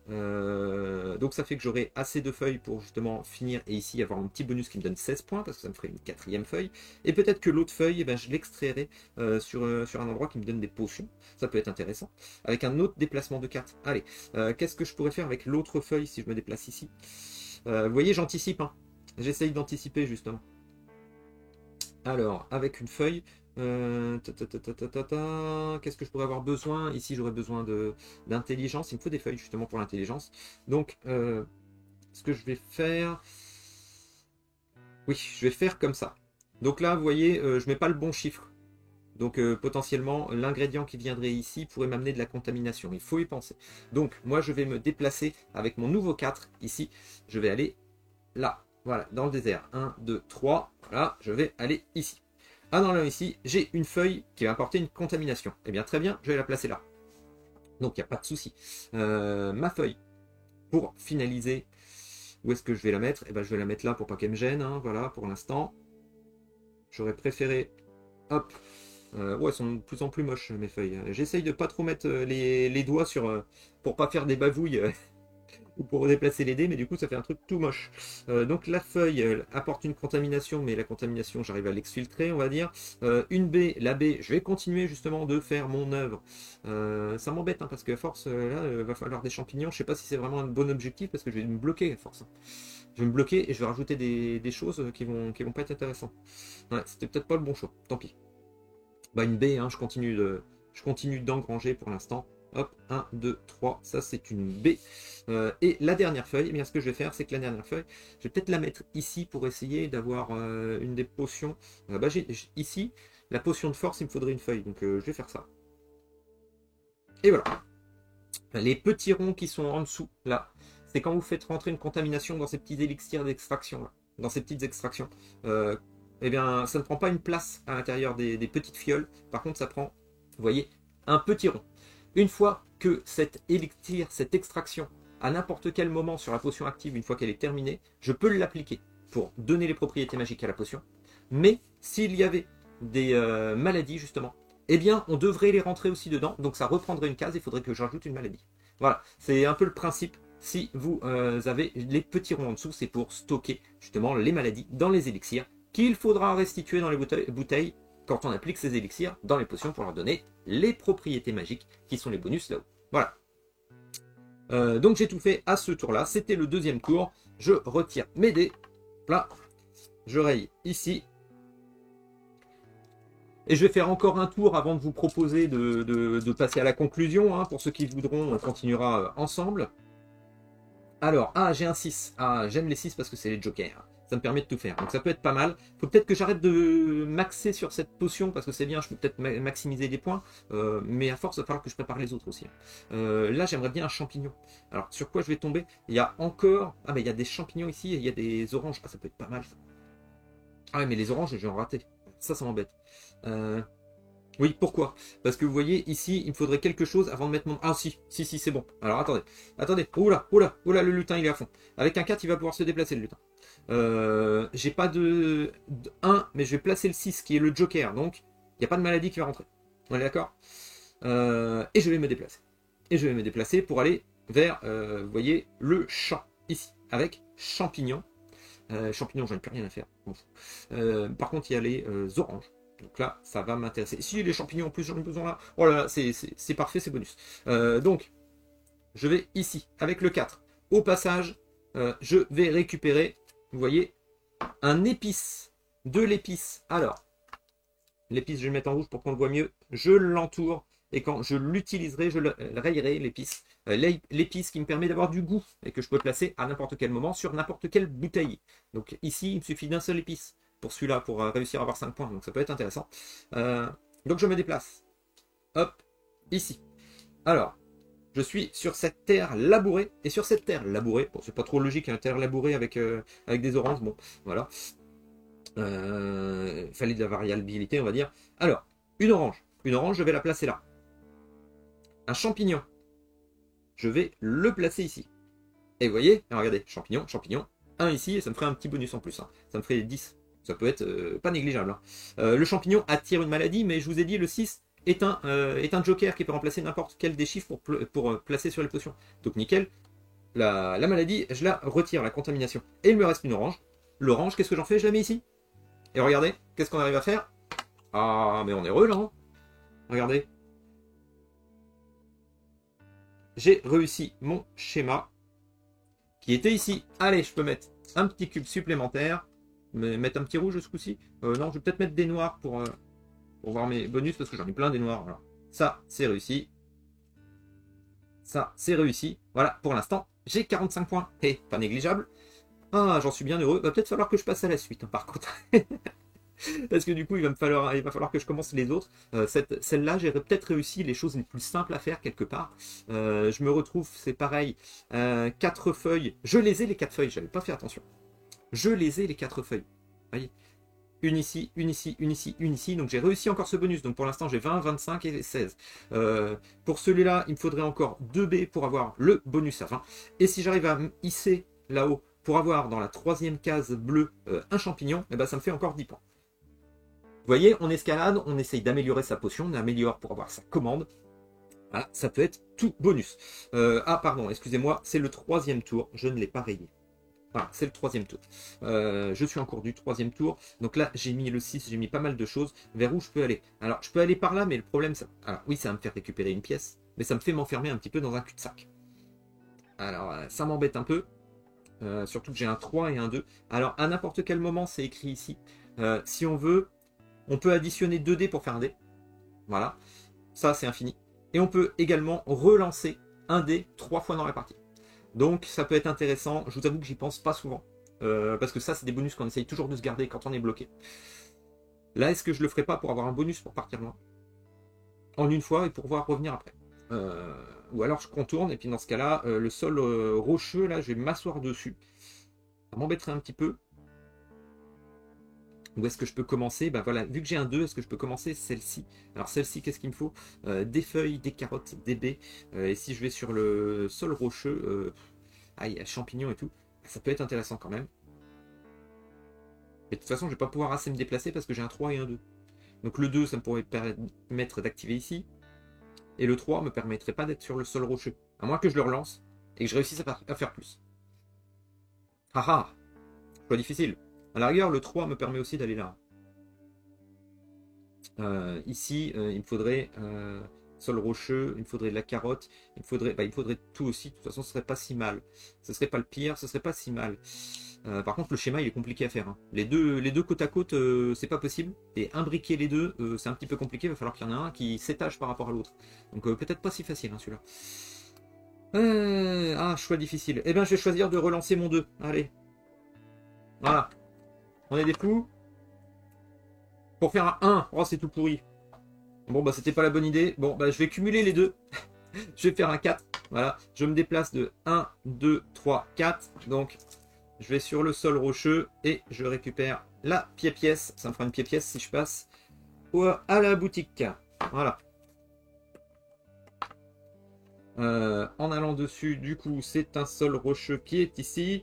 Donc ça fait que j'aurai assez de feuilles pour justement finir et ici avoir un petit bonus qui me donne 16 points parce que ça me ferait une quatrième feuille. Et peut-être que l'autre feuille, eh ben, je l'extrairai sur un endroit qui me donne des potions. Ça peut être intéressant. Avec un autre déplacement de 4. Allez, qu'est-ce que je pourrais faire avec l'autre feuille si je me déplace ici? Vous voyez, j'anticipe. Hein. J'essaye d'anticiper justement. Alors, avec une feuille, qu'est-ce que je pourrais avoir besoin? Ici, j'aurais besoin d'intelligence. Il me faut des feuilles justement pour l'intelligence. Donc, ce que je vais faire... Oui, je vais faire comme ça. Donc là, vous voyez, je ne mets pas le bon chiffre. Donc potentiellement, l'ingrédient qui viendrait ici pourrait m'amener de la contamination. Il faut y penser. Donc, moi, je vais me déplacer avec mon nouveau 4 ici. Je vais aller là. Voilà, dans le désert. 1, 2, 3. Voilà, je vais aller ici. Ah non, là, ici, j'ai une feuille qui va apporter une contamination. Eh bien, très bien, je vais la placer là. Donc, il n'y a pas de souci. Ma feuille, pour finaliser, où est-ce que je vais la mettre? Eh bien, je vais la mettre là pour pas qu'elle me gêne. Hein, voilà, pour l'instant. J'aurais préféré... Hop. Ouais, elles sont de plus en plus moches, mes feuilles. J'essaye de pas trop mettre les doigts sur... pour pas faire des bavouilles... ou pour déplacer les dés, mais du coup ça fait un truc tout moche. Donc la feuille apporte une contamination, mais la contamination j'arrive à l'exfiltrer, on va dire. Une baie, la baie, je vais continuer justement de faire mon œuvre. Ça m'embête, hein, parce que à force, là, va falloir des champignons. Je sais pas si c'est vraiment un bon objectif, parce que je vais me bloquer à force. Hein. Je vais me bloquer et je vais rajouter des choses qui vont pas être intéressantes. Ouais, c'était peut-être pas le bon choix, tant pis. Bah une baie, hein, je continue d'engranger pour l'instant. Hop, 1, 2, 3, ça c'est une baie. Et la dernière feuille, eh bien, ce que je vais faire, c'est que la dernière feuille, je vais peut-être la mettre ici pour essayer d'avoir une des potions. Bah, ici, la potion de force, il me faudrait une feuille, donc je vais faire ça. Et voilà. Les petits ronds qui sont en dessous, là, c'est quand vous faites rentrer une contamination dans ces petits élixirs d'extraction, là, dans ces petites extractions. Eh bien, ça ne prend pas une place à l'intérieur des petites fioles. Par contre, ça prend, vous voyez, un petit rond. Une fois que cet élixir, cette extraction, à n'importe quel moment sur la potion active, une fois qu'elle est terminée, je peux l'appliquer pour donner les propriétés magiques à la potion. Mais s'il y avait des maladies, justement, eh bien, on devrait les rentrer aussi dedans. Donc, ça reprendrait une case, il faudrait que je rajoute une maladie. Voilà, c'est un peu le principe. Si vous avez les petits ronds en dessous, c'est pour stocker, justement, les maladies dans les élixirs qu'il faudra restituer dans les bouteilles quand on applique ces élixirs dans les potions pour leur donner les propriétés magiques qui sont les bonus là-haut. Voilà. Donc j'ai tout fait à ce tour-là. C'était le deuxième tour. Je retire mes dés. Là, je raye ici. Et je vais faire encore un tour avant de vous proposer de passer à la conclusion. Hein. Pour ceux qui voudront, on continuera ensemble. Alors, ah, j'ai un 6. Ah, j'aime les 6 parce que c'est les jokers. Ça me permet de tout faire. Donc ça peut être pas mal. Faut peut-être que j'arrête de maxer sur cette potion parce que c'est bien, je peux peut-être maximiser des points. Mais à force, il va falloir que je prépare les autres aussi. Là, j'aimerais bien un champignon. Alors, sur quoi je vais tomber? Il y a encore... Ah, mais il y a des champignons ici et il y a des oranges. Ah, ça peut être pas mal. Ça. Ah, ouais, mais les oranges, je vais en rater. Ça m'embête. Oui, pourquoi? Parce que vous voyez, ici, il me faudrait quelque chose avant de mettre mon... Ah si, c'est bon. Alors attendez, oula, le lutin il est à fond. Avec un 4, il va pouvoir se déplacer le lutin. J'ai pas de 1, mais je vais placer le 6 qui est le joker, donc il n'y a pas de maladie qui va rentrer. On est d'accord? Et je vais me déplacer. Et je vais me déplacer pour aller vers, vous voyez, le champ, ici, avec champignon. Champignons, j'en ai plus rien à faire. Par contre, il y a les oranges. Donc là, ça va m'intéresser. Si les champignons en plus, j'en ai besoin là. Oh là là, c'est parfait, c'est bonus. Donc, je vais ici, avec le 4. Au passage, je vais récupérer, vous voyez, un épice. De l'épice. Alors, l'épice, je vais le mettre en rouge pour qu'on le voit mieux. Je l'entoure. Et quand je l'utiliserai, je le rayerai, l'épice. L'épice qui me permet d'avoir du goût et que je peux placer à n'importe quel moment sur n'importe quelle bouteille. Donc ici, il me suffit d'un seul épice pour celui-là, pour réussir à avoir 5 points. Donc ça peut être intéressant. Donc je me déplace. Hop, ici. Alors, je suis sur cette terre labourée. Et sur cette terre labourée, bon, c'est pas trop logique, une terre labourée avec des oranges. Bon, voilà. Il fallait de la variabilité, on va dire. Alors, une orange. Une orange, je vais la placer là. Un champignon. Je vais le placer ici. Et vous voyez, regardez, champignon, 1 ici, et ça me ferait un petit bonus en plus. Hein. Ça me ferait 10. Ça peut être pas négligeable. Hein. Le champignon attire une maladie, mais je vous ai dit, le 6 est un joker qui peut remplacer n'importe quel des chiffres pour placer sur les potions. Donc nickel, la maladie, je la retire, la contamination. Et il me reste une orange. L'orange, qu'est-ce que j'en fais? Je la mets ici. Et regardez, qu'est-ce qu'on arrive à faire? Ah, mais on est heureux là. Hein. Regardez. J'ai réussi mon schéma qui était ici. Allez, je peux mettre un petit cube supplémentaire. Mettre un petit rouge ce coup-ci. Non, je vais peut-être mettre des noirs pour voir mes bonus parce que j'en ai plein des noirs. Voilà. Ça, c'est réussi. Ça, c'est réussi. Voilà, pour l'instant, j'ai 45 points. Et pas négligeable. Ah, j'en suis bien heureux. Va peut-être falloir que je passe à la suite, hein, par contre. Parce que du coup, il va falloir que je commence les autres. Celle-là, j'ai peut-être réussi les choses les plus simples à faire quelque part. Je me retrouve, c'est pareil, 4 feuilles. Je les ai les 4 feuilles, j'avais pas fait attention. Je les ai les 4 feuilles. Voyez, une ici, une ici, une ici, une ici. Donc j'ai réussi encore ce bonus. Donc pour l'instant, j'ai 20, 25 et 16. Pour celui-là, il me faudrait encore 2 B pour avoir le bonus à 20. Et si j'arrive à hisser là-haut pour avoir dans la 3e case bleue un champignon, eh ben, ça me fait encore 10 points. Vous voyez, on escalade, on essaye d'améliorer sa potion, on améliore pour avoir sa commande. Voilà, ça peut être tout bonus. Ah, pardon, excusez-moi, c'est le 3e tour, je ne l'ai pas rayé. Voilà, c'est le 3e tour. Je suis en cours du 3e tour. Donc là, j'ai mis le 6, j'ai mis pas mal de choses. Vers où je peux aller? Alors, je peux aller par là, mais le problème, alors, oui, ça va me faire récupérer une pièce, mais ça me fait m'enfermer un petit peu dans un cul-de-sac. Alors, ça m'embête un peu. Surtout que j'ai un 3 et un 2. Alors, à n'importe quel moment, c'est écrit ici. Si on veut, on peut additionner 2 dés pour faire un dé. Voilà. Ça, c'est infini. Et on peut également relancer un dé 3 fois dans la partie. Donc, ça peut être intéressant. Je vous avoue que j'y pense pas souvent. Parce que ça, c'est des bonus qu'on essaye toujours de se garder quand on est bloqué. Là, est-ce que je le ferai pas pour avoir un bonus pour partir loin? En une fois et pour pouvoir revenir après. Ou alors, je contourne. Et puis, dans ce cas-là, le sol rocheux, là, je vais m'asseoir dessus. Ça m'embêterait un petit peu. Où est-ce que je peux commencer? Ben voilà, vu que j'ai un 2, est-ce que je peux commencer celle-ci? Alors celle-ci, qu'est-ce qu'il me faut? Des feuilles, des carottes, des baies. Et si je vais sur le sol rocheux, il y a champignons et tout, ça peut être intéressant quand même. Mais de toute façon, je vais pas pouvoir assez me déplacer parce que j'ai un 3 et un 2. Donc le 2, ça me pourrait permettre d'activer ici. Et le 3 me permettrait pas d'être sur le sol rocheux. À moins que je le relance et que je réussisse à faire plus. Ah ah! Choix difficile. À la rigueur, le 3 me permet aussi d'aller là. Ici, il me faudrait sol rocheux, il me faudrait de la carotte, il me faudrait tout aussi. De toute façon, ce serait pas si mal. Ce serait pas le pire, ce serait pas si mal. Par contre, le schéma, il est compliqué à faire, hein. Les deux côte à côte, c'est pas possible. Et imbriquer les deux, c'est un petit peu compliqué. Il va falloir qu'il y en ait un qui s'étage par rapport à l'autre. Donc peut-être pas si facile, hein, celui-là. Choix difficile. Eh bien, je vais choisir de relancer mon 2. Allez. Voilà. On est des fous. Pour faire un 1. Oh, c'est tout pourri. Bon, bah, c'était pas la bonne idée. Bon, bah, je vais cumuler les deux. Je vais faire un 4. Voilà. Je me déplace de 1, 2, 3, 4. Donc, je vais sur le sol rocheux et je récupère la pièce. Ça me fera une pièce si je passe à la boutique. Voilà. En allant dessus, du coup, c'est un sol rocheux qui est ici.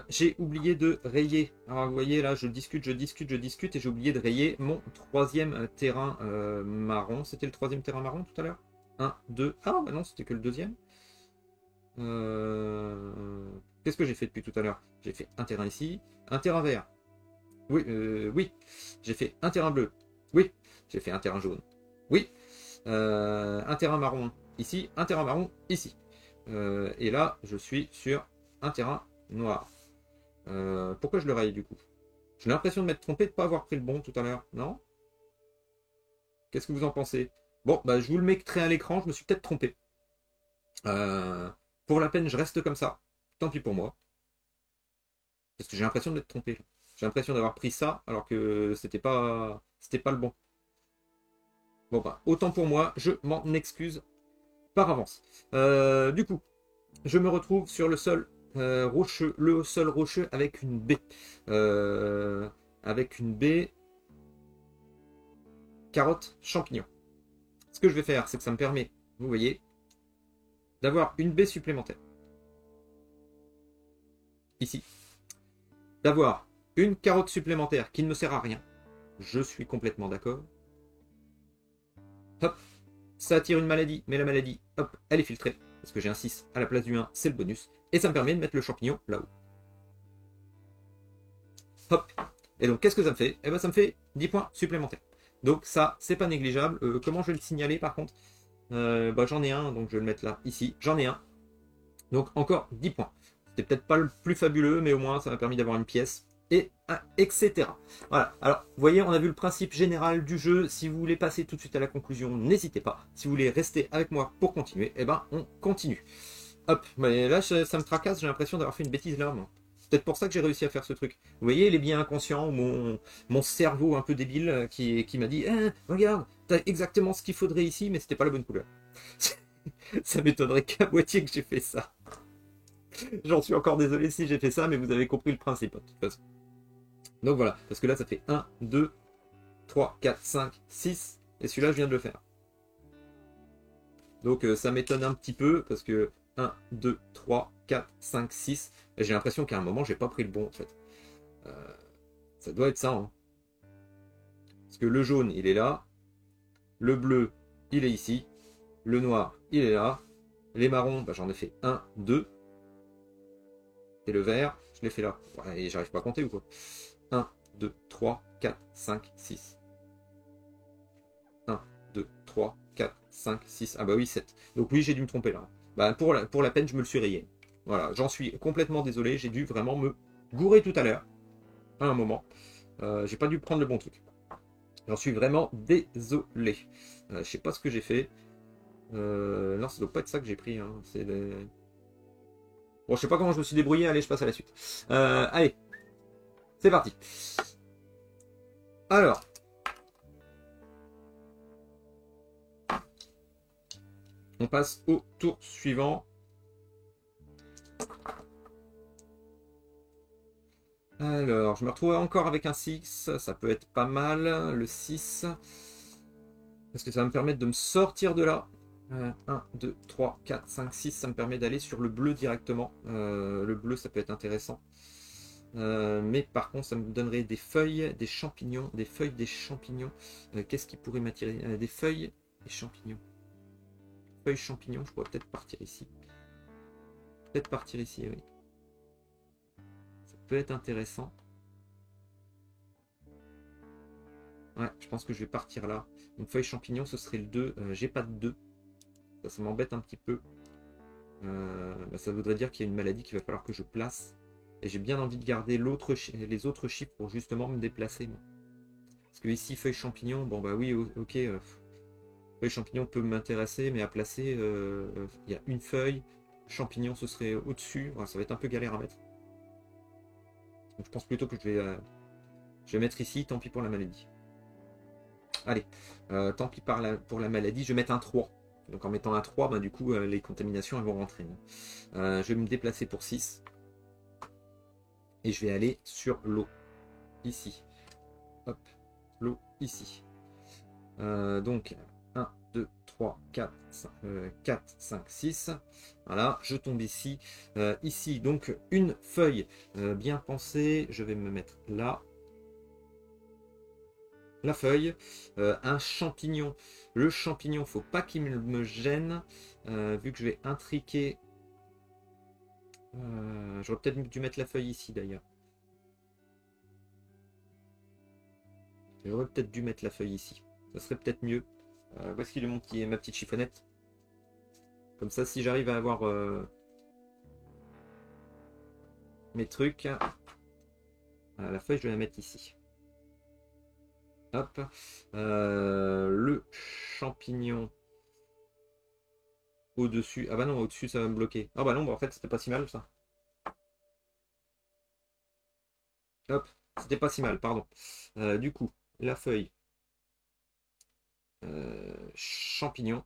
J'ai oublié de rayer. Alors, vous voyez, là, je discute et j'ai oublié de rayer mon troisième terrain marron. C'était le troisième terrain marron tout à l'heure? 1, 2. Ah, bah non, c'était que le deuxième. Qu'est-ce que j'ai fait depuis tout à l'heure? J'ai fait un terrain ici, un terrain vert. Oui, oui. J'ai fait un terrain bleu. Oui. J'ai fait un terrain jaune. Oui. Un terrain marron ici, un terrain marron ici. Et là, je suis sur un terrain noir. Pourquoi je le raye du coup? J'ai l'impression de m'être trompé de ne pas avoir pris le bon tout à l'heure, non? Qu'est-ce que vous en pensez? Bon, bah, je vous le mettrai à l'écran, je me suis peut-être trompé. Pour la peine, je reste comme ça. Tant pis pour moi. Parce que j'ai l'impression de m'être trompé. J'ai l'impression d'avoir pris ça alors que c'était pas le bon. Bon bah, autant pour moi, je m'en excuse par avance. Du coup, je me retrouve sur le sol rocheux, avec une baie. Avec une baie carotte champignon. Ce que je vais faire, c'est que ça me permet, vous voyez, d'avoir une baie supplémentaire. Ici. D'avoir une carotte supplémentaire qui ne me sert à rien. Je suis complètement d'accord. Hop, ça attire une maladie, mais la maladie, hop, elle est filtrée. Parce que j'ai un 6 à la place du 1, c'est le bonus. Et ça me permet de mettre le champignon là-haut. Hop. Et donc, qu'est-ce que ça me fait? Eh bien, ça me fait 10 points supplémentaires. Donc ça, c'est pas négligeable. Comment je vais le signaler par contre? Bah, j'en ai un, donc je vais le mettre là, ici. J'en ai un. Donc encore 10 points. C'était peut-être pas le plus fabuleux, mais au moins ça m'a permis d'avoir une pièce. Et etc. Voilà. Alors, vous voyez, on a vu le principe général du jeu. Si vous voulez passer tout de suite à la conclusion, n'hésitez pas. Si vous voulez rester avec moi pour continuer, eh ben, on continue. Hop. Mais là, ça me tracasse. J'ai l'impression d'avoir fait une bêtise là. C'est peut-être pour ça que j'ai réussi à faire ce truc. Vous voyez, les biens inconscients, mon cerveau un peu débile qui m'a dit regarde, t'as exactement ce qu'il faudrait ici, mais c'était pas la bonne couleur. Ça m'étonnerait qu'à moitié que j'ai fait ça. J'en suis encore désolé si j'ai fait ça, mais vous avez compris le principe, de toute façon. Donc voilà, parce que là, ça fait 1, 2, 3, 4, 5, 6, et celui-là, je viens de le faire. Donc ça m'étonne un petit peu, parce que 1, 2, 3, 4, 5, 6, et j'ai l'impression qu'à un moment, j'ai pas pris le bon, en fait. Ça doit être ça, hein. Parce que le jaune, il est là, le bleu, il est ici, le noir, il est là, les marrons, bah, j'en ai fait 1, 2, et le vert, je l'ai fait là. Ouais, et j'arrive pas à compter ou quoi? 1, 2, 3, 4, 5, 6. 1, 2, 3, 4, 5, 6. Ah bah oui, 7. Donc oui, j'ai dû me tromper là. Bah, pour la peine, je me le suis rayé. Voilà, j'en suis complètement désolé. J'ai dû vraiment me gourer tout à l'heure. À un moment. J'ai pas dû prendre le bon truc. J'en suis vraiment désolé. Je sais pas ce que j'ai fait. Non, ça doit pas être ça que j'ai pris. Hein. C'est des... Bon, je sais pas comment je me suis débrouillé. Allez, je passe à la suite. Allez, c'est parti. Alors. On passe au tour suivant. Alors, je me retrouve encore avec un 6. Ça peut être pas mal, le 6. Parce que ça va me permettre de me sortir de là. 1, 2, 3, 4, 5, 6. Ça me permet d'aller sur le bleu directement. Le bleu, ça peut être intéressant. Mais par contre, ça me donnerait des feuilles, des champignons. Des feuilles, des champignons. Qu'est-ce qui pourrait m'attirer? Des feuilles et champignons. Feuilles, champignons, je pourrais peut-être partir ici. Peut-être partir ici, oui. Ça peut être intéressant. Ouais, je pense que je vais partir là. Une feuille champignon, ce serait le 2. J'ai pas de 2. Ça m'embête un petit peu. Bah, ça voudrait dire qu'il y a une maladie qu'il va falloir que je place. Et j'ai bien envie de garder les autres chiffres pour justement me déplacer. Moi. Parce que ici, feuille champignon, bon bah oui, ok. Feuille champignon peut m'intéresser, mais à placer, il y a une feuille. Champignon, ce serait au-dessus. Ouais, ça va être un peu galère à mettre. Donc, je pense plutôt que je vais mettre ici, tant pis pour la maladie. Allez, tant pis pour la maladie, je vais mettre un 3. Donc en mettant un 3, bah, du coup, les contaminations elles vont rentrer. Je vais me déplacer pour 6. Et je vais aller sur l'eau. Ici. Hop, l'eau ici. Donc 1, 2, 3, 4, 5, 6. Voilà, je tombe ici. Ici, donc une feuille bien pensée. Je vais me mettre là. La feuille, un champignon. Le champignon, faut pas qu'il me gêne, vu que je vais intriquer. J'aurais peut-être dû mettre la feuille ici d'ailleurs. J'aurais peut-être dû mettre la feuille ici. Ça serait peut-être mieux. Où est-ce qu'il est ma petite chiffonnette? Comme ça, si j'arrive à avoir mes trucs, la feuille, je vais la mettre ici. Hop. Le champignon au-dessus. Ah bah non, au-dessus, ça va me bloquer. Ah bah non, bah en fait, c'était pas si mal ça. Hop, c'était pas si mal, pardon. Du coup, la feuille champignon.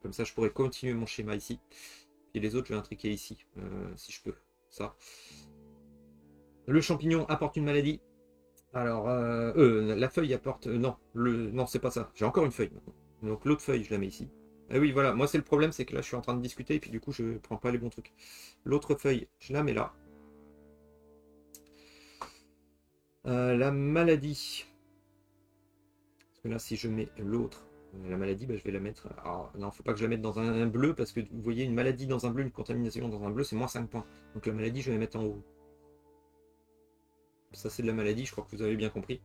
Comme ça, je pourrais continuer mon schéma ici. Et les autres, je vais intriquer ici, si je peux. Ça. Le champignon apporte une maladie. Alors, la feuille apporte... non, c'est pas ça. J'ai encore une feuille. Donc l'autre feuille, je la mets ici. Et oui, voilà. Moi, c'est le problème, c'est que là, je suis en train de discuter et puis du coup, je prends pas les bons trucs. L'autre feuille, je la mets là. La maladie. Parce que là, si je mets l'autre, la maladie, bah, je vais la mettre. Alors, non, faut pas que je la mette dans un bleu parce que vous voyez, une maladie dans un bleu, une contamination dans un bleu, c'est moins 5 points. Donc la maladie, je vais la mettre en haut. Ça, c'est de la maladie, je crois que vous avez bien compris.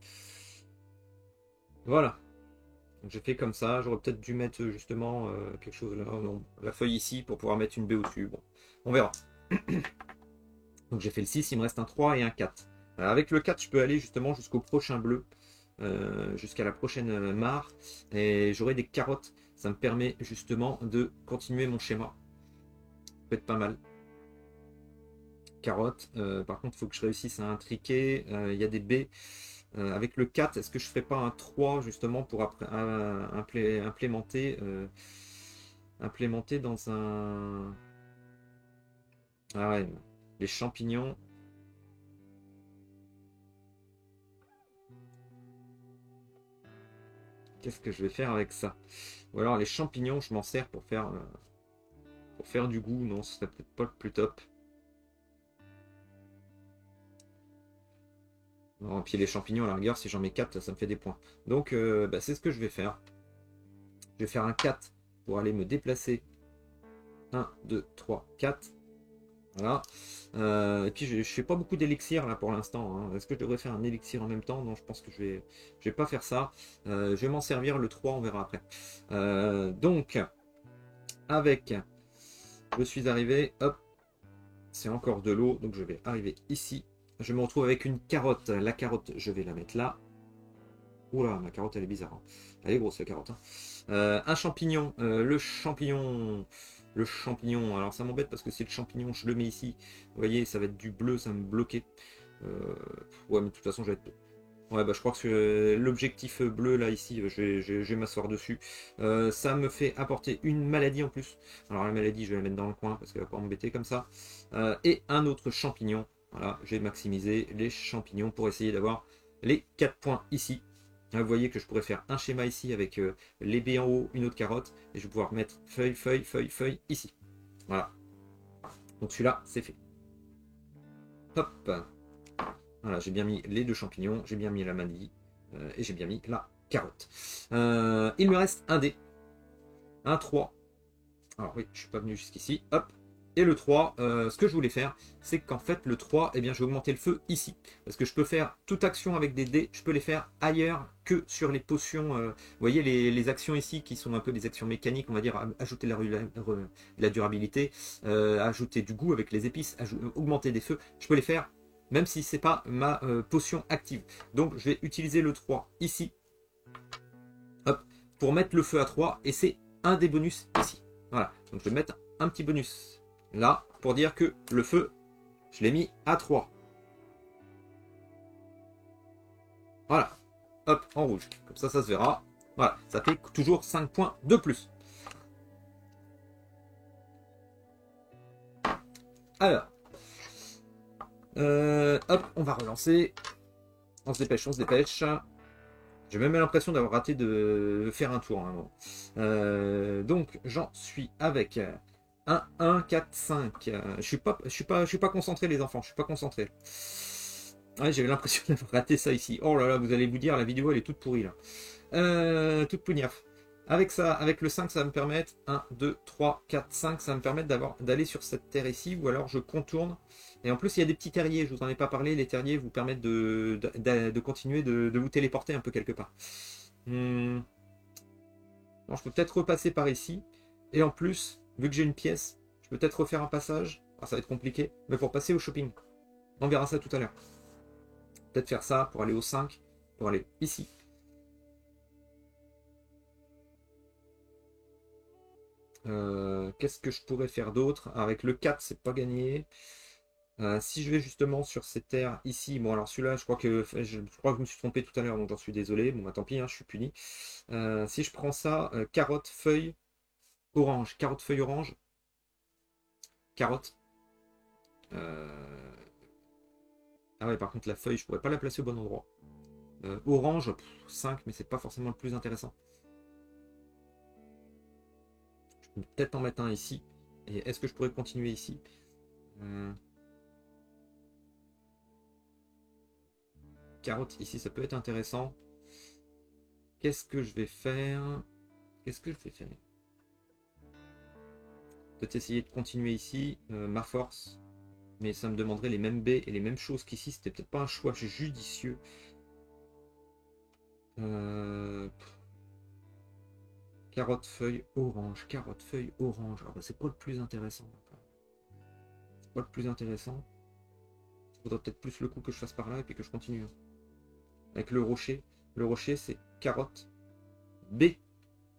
Voilà. Donc j'ai fait comme ça. J'aurais peut-être dû mettre justement quelque chose là. Non, la feuille ici pour pouvoir mettre une B au-dessus. Bon, on verra. Donc j'ai fait le 6, il me reste un 3 et un 4. Avec le 4, je peux aller justement jusqu'au prochain bleu. Jusqu'à la prochaine mare et j'aurai des carottes. Ça me permet justement de continuer mon schéma. Ça peut être pas mal. Carottes. Par contre, il faut que je réussisse à intriquer. Il y a des baies. Avec le 4, est-ce que je ne ferai pas un 3 justement pour implémenter dans un... Ah ouais, les champignons. Qu'est-ce que je vais faire avec ça? Ou alors les champignons, je m'en sers pour faire du goût. Non, ce serait peut-être pas le plus top. Non, et puis les champignons, à la rigueur, si j'en mets 4, ça me fait des points. Donc, bah, c'est ce que je vais faire. Je vais faire un 4 pour aller me déplacer. 1, 2, 3, 4. Voilà. Et puis, je ne fais pas beaucoup d'élixir là pour l'instant. Hein. Est-ce que je devrais faire un élixir en même temps? Non, je pense que je vais pas faire ça. Je vais m'en servir le 3, on verra après. Donc, avec... Je suis arrivé. Hop. C'est encore de l'eau. Donc, je vais arriver ici. Je me retrouve avec une carotte. La carotte, je vais la mettre là. Oula, ma carotte, elle est bizarre. Hein. Elle est grosse, la carotte. Hein. Un champignon. Le champignon. Le champignon. Alors, ça m'embête parce que si le champignon, je le mets ici. Vous voyez, ça va être du bleu, ça va me bloquer. Ouais, mais de toute façon, je vais être... Ouais, bah, je crois que l'objectif bleu, là, ici, je vais m'asseoir dessus. Ça me fait apporter une maladie en plus. Alors, la maladie, je vais la mettre dans le coin parce qu'elle va pas m'embêter comme ça. Et un autre champignon. Voilà, j'ai maximisé les champignons pour essayer d'avoir les 4 points ici. Là, vous voyez que je pourrais faire un schéma ici avec les baies en haut, une autre carotte, et je vais pouvoir mettre feuille, feuille, feuille, feuille ici. Voilà. Donc celui-là, c'est fait. Hop. Voilà, j'ai bien mis les deux champignons, j'ai bien mis la maladie, et j'ai bien mis la carotte. Il me reste un dé. Un 3. Alors oui, je suis pas venu jusqu'ici. Hop. Et le 3, ce que je voulais faire, c'est qu'en fait, le 3, eh bien, je vais augmenter le feu ici. Parce que je peux faire toute action avec des dés, je peux les faire ailleurs que sur les potions. Vous voyez les actions ici qui sont un peu des actions mécaniques, on va dire, ajouter la durabilité, ajouter du goût avec les épices, augmenter des feux. Je peux les faire même si c'est pas ma potion active. Donc, je vais utiliser le 3 ici. Hop, pour mettre le feu à 3, et c'est un des bonus ici. Voilà, donc je vais mettre un petit bonus là pour dire que le feu, je l'ai mis à 3. Voilà, hop, en rouge. Comme ça se verra. Voilà, ça fait toujours 5 points de plus. Alors, hop, on va relancer. On se dépêche, on se dépêche. J'ai même l'impression d'avoir raté de faire un tour. Hein, donc, j'en suis avec 1, 1, 4, 5. Je suis pas concentré, les enfants. Je suis pas concentré. Ouais, j'avais l'impression d'avoir raté ça ici. Oh là là, vous allez vous dire, la vidéo, elle est toute pourrie, là. Toute pougnaf. Avec ça, avec le 5, ça va me permettre 1, 2, 3, 4, 5, ça va me permettre d'aller sur cette terre ici, ou alors je contourne. Et en plus, il y a des petits terriers, je vous en ai pas parlé, les terriers vous permettent de continuer de vous téléporter un peu quelque part. Non, je peux peut-être repasser par ici. Et en plus, vu que j'ai une pièce, je peux peut-être refaire un passage. Ah, ça va être compliqué, mais pour passer au shopping. On verra ça tout à l'heure. Peut-être faire ça pour aller au 5, pour aller ici. Qu'est-ce que je pourrais faire d'autre? Avec le 4, c'est pas gagné. Si je vais justement sur ces terres ici, bon alors celui-là, je crois que je me suis trompé tout à l'heure, donc j'en suis désolé. Bon bah tant pis, hein, je suis puni. Si je prends ça, carotte, feuille, orange, carotte, feuille, orange, carotte. Ah ouais, par contre la feuille, je pourrais pas la placer au bon endroit. Orange, 5, mais c'est pas forcément le plus intéressant. Je peux peut-être en mettre un ici. Et est-ce que je pourrais continuer ici? Carotte ici, ça peut être intéressant. Qu'est-ce que je vais faire? Qu'est-ce que je vais faire? Peut-être essayer de continuer ici, ma force. Mais ça me demanderait les mêmes baies et les mêmes choses qu'ici. C'était peut-être pas un choix judicieux. Carotte, feuille, orange. Carotte, feuille, orange. Alors, bah, c'est pas le plus intéressant. C'est pas le plus intéressant. Il faudrait peut-être plus le coup que je fasse par là et puis que je continue. Avec le rocher. Le rocher, c'est carotte B.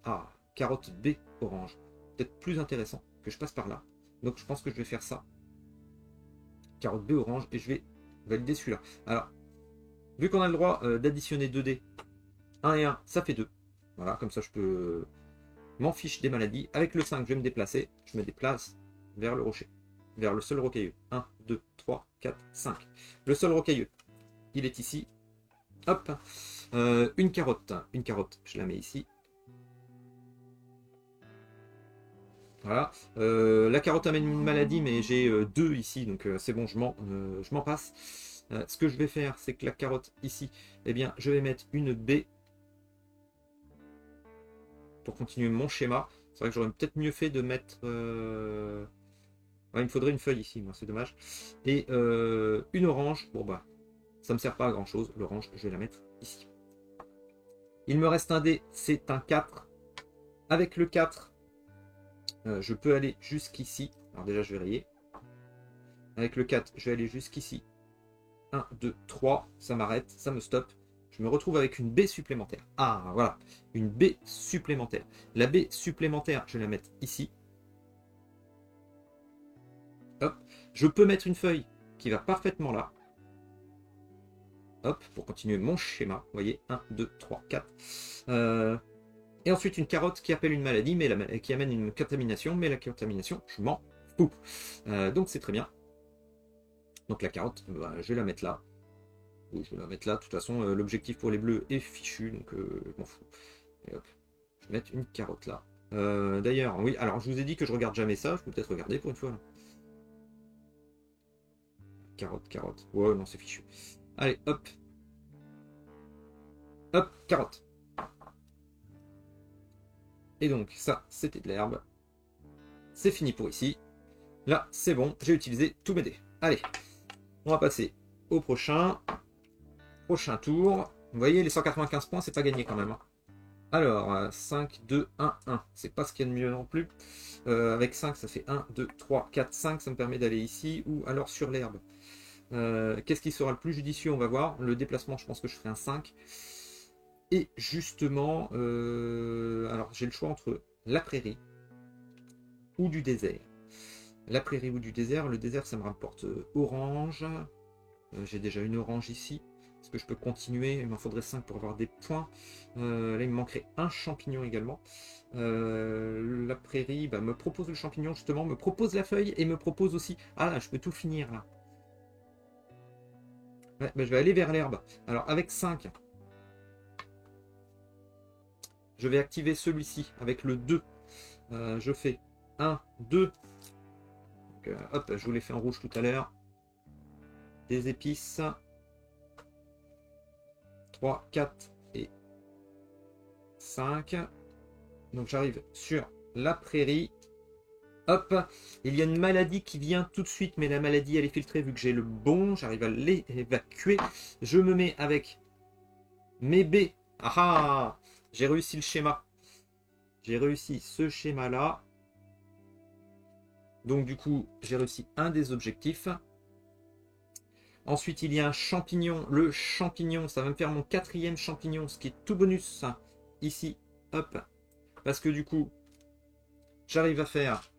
Ah, carotte B, orange. Peut-être plus intéressant que je passe par là. Donc je pense que je vais faire ça. Carotte B, orange. Et je vais valider celui-là. Alors, vu qu'on a le droit d'additionner 2 dés, 1 et 1, ça fait 2. Voilà, comme ça je peux m'en fiche des maladies. Avec le 5, je vais me déplacer. Je me déplace vers le rocher. Vers le sol rocailleux. 1, 2, 3, 4, 5. Le sol rocailleux, il est ici. Hop. Une carotte. Une carotte, je la mets ici. Voilà. La carotte amène une maladie, mais j'ai 2 ici, donc c'est bon, je m'en passe. Ce que je vais faire, c'est que la carotte ici, eh bien, je vais mettre une baie pour continuer mon schéma. C'est vrai que j'aurais peut-être mieux fait de mettre... Ouais, il me faudrait une feuille ici, moi, c'est dommage. Et une orange, bon bah, ça me sert pas à grand chose. L'orange, je vais la mettre ici. Il me reste un dé, c'est un 4. Avec le 4, je peux aller jusqu'ici. Alors déjà, je vais rayer. Avec le 4, je vais aller jusqu'ici. 1, 2, 3, ça m'arrête, ça me stoppe. Je me retrouve avec une baie supplémentaire. Ah, voilà, une baie supplémentaire. La baie supplémentaire, je vais la mettre ici. Hop, je peux mettre une feuille qui va parfaitement là. Hop, pour continuer mon schéma. Vous voyez, 1, 2, 3, 4. Et ensuite une carotte qui appelle une maladie, mais qui amène une contamination. Mais la contamination, je m'en fous. Donc c'est très bien. Donc la carotte, bah, je vais la mettre là. Oui, je vais la mettre là. De toute façon, l'objectif pour les bleus est fichu, donc je m'en fous. Et hop, je vais mettre une carotte là. D'ailleurs, oui, alors je vous ai dit que je regarde jamais ça. Je peux peut-être regarder pour une fois. Là. Carotte, carotte. Ouais, non, c'est fichu. Allez, hop. Hop, carotte. Et donc, ça, c'était de l'herbe. C'est fini pour ici. Là, c'est bon, j'ai utilisé tous mes dés. Allez, on va passer au prochain tour. Vous voyez, les 195 points, c'est pas gagné quand même, hein. Alors, 5, 2, 1, 1. C'est pas ce qu'il y a de mieux non plus. Avec 5, ça fait 1, 2, 3, 4, 5. Ça me permet d'aller ici ou alors sur l'herbe. Qu'est-ce qui sera le plus judicieux? On va voir. Le déplacement, je pense que je ferai un 5. Et justement, alors j'ai le choix entre la prairie ou du désert. La prairie ou du désert. Le désert, ça me rapporte orange. J'ai déjà une orange ici. Est-ce que je peux continuer? Il m'en faudrait 5 pour avoir des points. Là, il me manquerait un champignon également. La prairie bah, me propose le champignon, justement, me propose la feuille et me propose aussi... Ah là, je peux tout finir, là. Ouais, bah, je vais aller vers l'herbe. Alors, avec 5, je vais activer celui-ci avec le 2. Je fais 1, 2. Donc, hop, je vous l'ai fait en rouge tout à l'heure. Des épices. 3, 4 et 5. Donc j'arrive sur la prairie. Hop, il y a une maladie qui vient tout de suite, mais la maladie elle est filtrée vu que j'ai le bon. J'arrive à l'évacuer. Je me mets avec mes baies. Ah ah, j'ai réussi le schéma. J'ai réussi ce schéma-là. Donc du coup, j'ai réussi un des objectifs. Ensuite, il y a un champignon. Le champignon, ça va me faire mon 4e champignon, ce qui est tout bonus ici. Hop. Parce que du coup, j'arrive à faire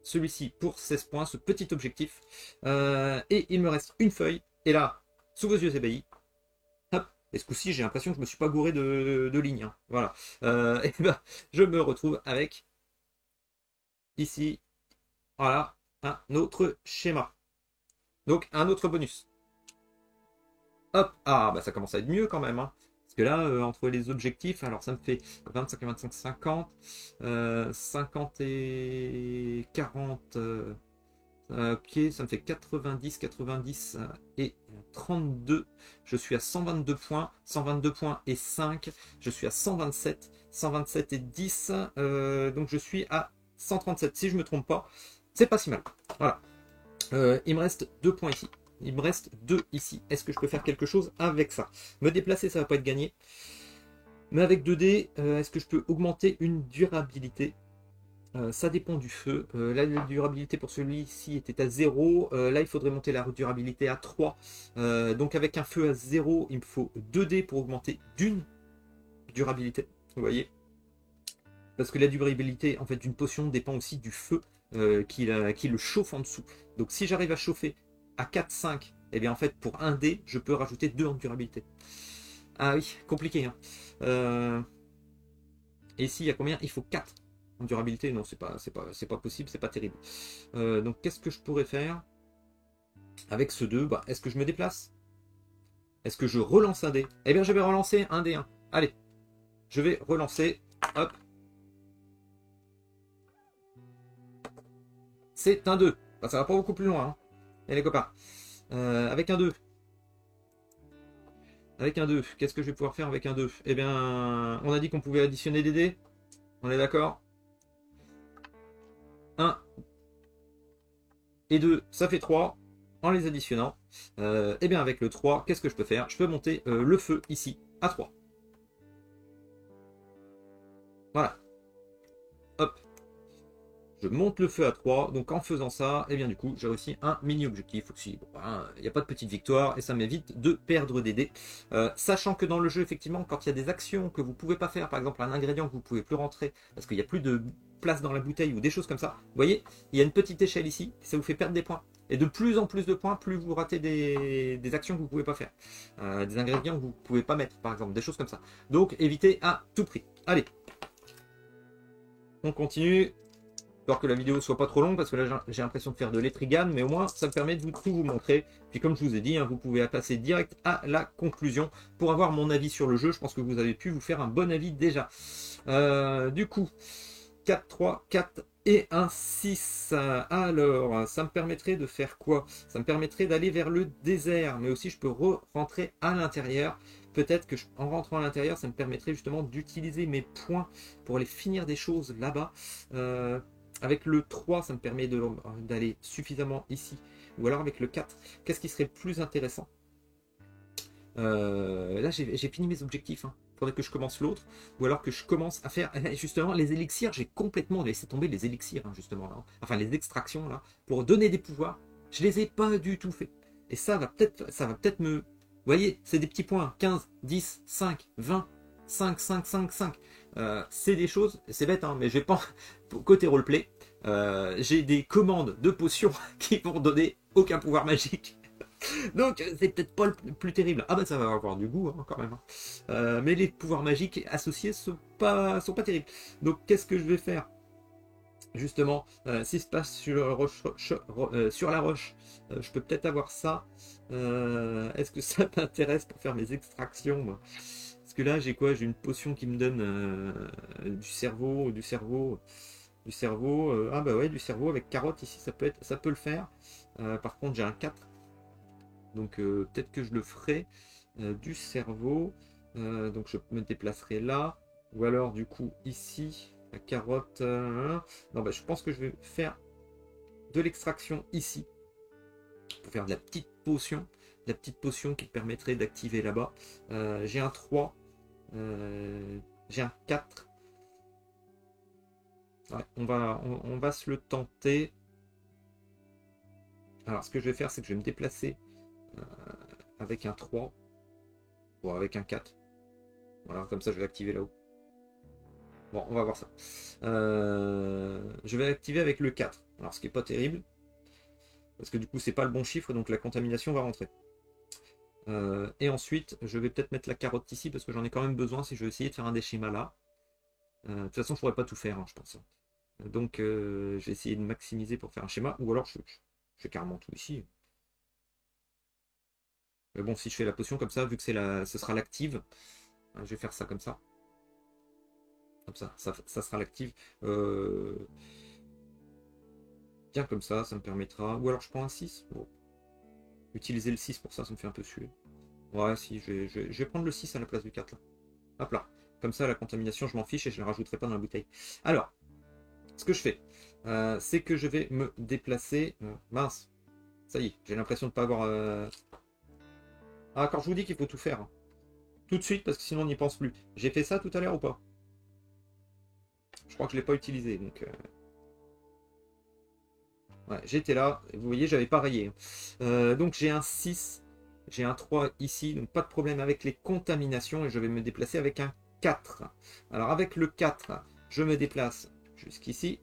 celui-ci pour 16 points, ce petit objectif. Et il me reste une feuille. Et là, sous vos yeux ébahis, hop. Et ce coup-ci, j'ai l'impression que je ne me suis pas gouré de lignes, hein. Voilà. Et ben, je me retrouve avec ici, voilà, un autre schéma. Donc, un autre bonus. Hop, ah, bah ça commence à être mieux quand même, hein. Parce que là, entre les objectifs, alors ça me fait 25 et 25, 50. 50 et 40. Ok, ça me fait 90, 90 et 32. Je suis à 122 points. 122 points et 5. Je suis à 127. 127 et 10. Donc je suis à 137. Si je ne me trompe pas, c'est pas si mal. Voilà. Il me reste 2 points ici. Il me reste 2 ici. Est-ce que je peux faire quelque chose avec ça? Me déplacer, ça va pas être gagné. Mais avec 2 dés, est-ce que je peux augmenter une durabilité? Ça dépend du feu. Là, la durabilité pour celui-ci était à 0. Là, il faudrait monter la durabilité à 3. Donc avec un feu à 0, il me faut 2 dés pour augmenter d'une durabilité. Vous voyez? Parce que la durabilité en fait, d'une potion dépend aussi du feu qui le chauffe en dessous. Donc si j'arrive à chauffer à 4, 5, et bien en fait pour un dé, je peux rajouter 2 en durabilité. Ah oui, compliqué, hein. Et ici, il y a combien? Il faut 4 en durabilité. Non, c'est pas possible, c'est pas terrible. Donc qu'est-ce que je pourrais faire avec ce 2? Bah, est-ce que je me déplace? Est-ce que je relance un dé? Eh bien, je vais relancer un dé 1. Allez, je vais relancer. Hop. C'est un 2. Bah, ça va pas beaucoup plus loin, hein. Et les copains. Avec un 2. Avec un 2, qu'est-ce que je vais pouvoir faire avec un 2? Eh bien, on a dit qu'on pouvait additionner des dés. On est d'accord? 1 et 2, ça fait 3. En les additionnant, eh bien avec le 3, qu'est-ce que je peux faire? Je peux monter le feu ici à 3. Voilà. Hop. Je monte le feu à 3. Donc en faisant ça, eh bien du coup, j'ai réussi un mini-objectif aussi. Bon, hein, il n'y a pas de petite victoire et ça m'évite de perdre des dés. Sachant que dans le jeu, effectivement, quand il y a des actions que vous ne pouvez pas faire, par exemple un ingrédient que vous ne pouvez plus rentrer parce qu'il n'y a plus de place dans la bouteille ou des choses comme ça, vous voyez, il y a une petite échelle ici, ça vous fait perdre des points. Et de plus en plus de points, plus vous ratez des actions que vous ne pouvez pas faire. Des ingrédients que vous ne pouvez pas mettre, par exemple, des choses comme ça. Donc évitez à tout prix. Allez, on continue. Histoire que la vidéo soit pas trop longue, parce que là j'ai l'impression de faire de l'étrigane, mais au moins ça me permet de tout vous montrer. Puis comme je vous ai dit, hein, vous pouvez passer direct à la conclusion pour avoir mon avis sur le jeu. Je pense que vous avez pu vous faire un bon avis déjà. Du coup, 4, 3, 4 et un 6. Alors, ça me permettrait de faire quoi? Ça me permettrait d'aller vers le désert, mais aussi je peux rentrer à l'intérieur. Peut-être que en rentrant à l'intérieur, ça me permettrait justement d'utiliser mes points pour aller finir des choses là-bas. Avec le 3, ça me permet d'aller suffisamment ici. Ou alors avec le 4, qu'est-ce qui serait plus intéressant? Là, j'ai fini mes objectifs. Hein. Faudrait que je commence l'autre. Ou alors que je commence à faire justement les élixirs. J'ai complètement laissé tomber les élixirs, hein, justement. Là. Enfin, les extractions, là, pour donner des pouvoirs. Je les ai pas du tout fait. Et ça va peut-être me... Vous voyez, c'est des petits points. 15, 10, 5, 20, 5, 5, 5, 5. C'est des choses, c'est bête, hein, mais j'ai pas... Côté roleplay, j'ai des commandes de potions qui vont donner aucun pouvoir magique. Donc c'est peut-être pas le plus terrible. Ah bah ça va avoir du goût hein, quand même. Hein. Mais les pouvoirs magiques associés sont pas terribles. Donc qu'est-ce que je vais faire? Justement, s'il se passe sur la roche, je peux peut-être avoir ça. Est-ce que ça m'intéresse pour faire mes extractions moi? Parce que là j'ai quoi? J'ai une potion qui me donne du cerveau. Ah bah ouais, du cerveau avec carotte ici, ça peut le faire. Par contre j'ai un 4. Donc peut-être que je le ferai du cerveau. Donc je me déplacerai là. Ou alors du coup ici, la carotte. Non, bah, je pense que je vais faire de l'extraction ici. Pour faire de la petite potion. De la petite potion qui permettrait d'activer là-bas. J'ai un 3. J'ai un 4. Ouais, on va se le tenter. Alors ce que je vais faire, c'est que je vais me déplacer avec un 3 ou avec un 4. Voilà, comme ça je vais activer là-haut. Bon, on va voir ça. Je vais activer avec le 4. Alors ce qui n'est pas terrible, parce que du coup c'est pas le bon chiffre, donc la contamination va rentrer. Et ensuite, je vais peut-être mettre la carotte ici, parce que j'en ai quand même besoin si je veux essayer de faire un des schémas là. De toute façon, je pourrais pas tout faire, hein, je pense. Donc je vais essayer de maximiser pour faire un schéma, ou alors je fais carrément tout ici. Mais bon, si je fais la potion comme ça, vu que ce sera l'active, je vais faire ça comme ça. Comme ça sera l'active. Bien comme ça me permettra. Ou alors je prends un 6. Bon. Utiliser le 6 pour ça me fait un peu suer. Ouais, si, je vais prendre le 6 à la place du 4 là. Hop là. Comme ça, la contamination, je m'en fiche et je ne la rajouterai pas dans la bouteille. Alors, ce que je fais, c'est que je vais me déplacer. Mince. Ça y est, j'ai l'impression de ne pas avoir. Ah, quand je vous dis qu'il faut tout faire. Hein. Tout de suite, parce que sinon on n'y pense plus. J'ai fait ça tout à l'heure ou pas? Je crois que je ne l'ai pas utilisé. Donc, ouais, j'étais là. Vous voyez, j'avais pas rayé. Donc j'ai un 6. J'ai un 3 ici. Donc pas de problème avec les contaminations. Et je vais me déplacer avec un 4. Alors avec le 4, je me déplace jusqu'ici.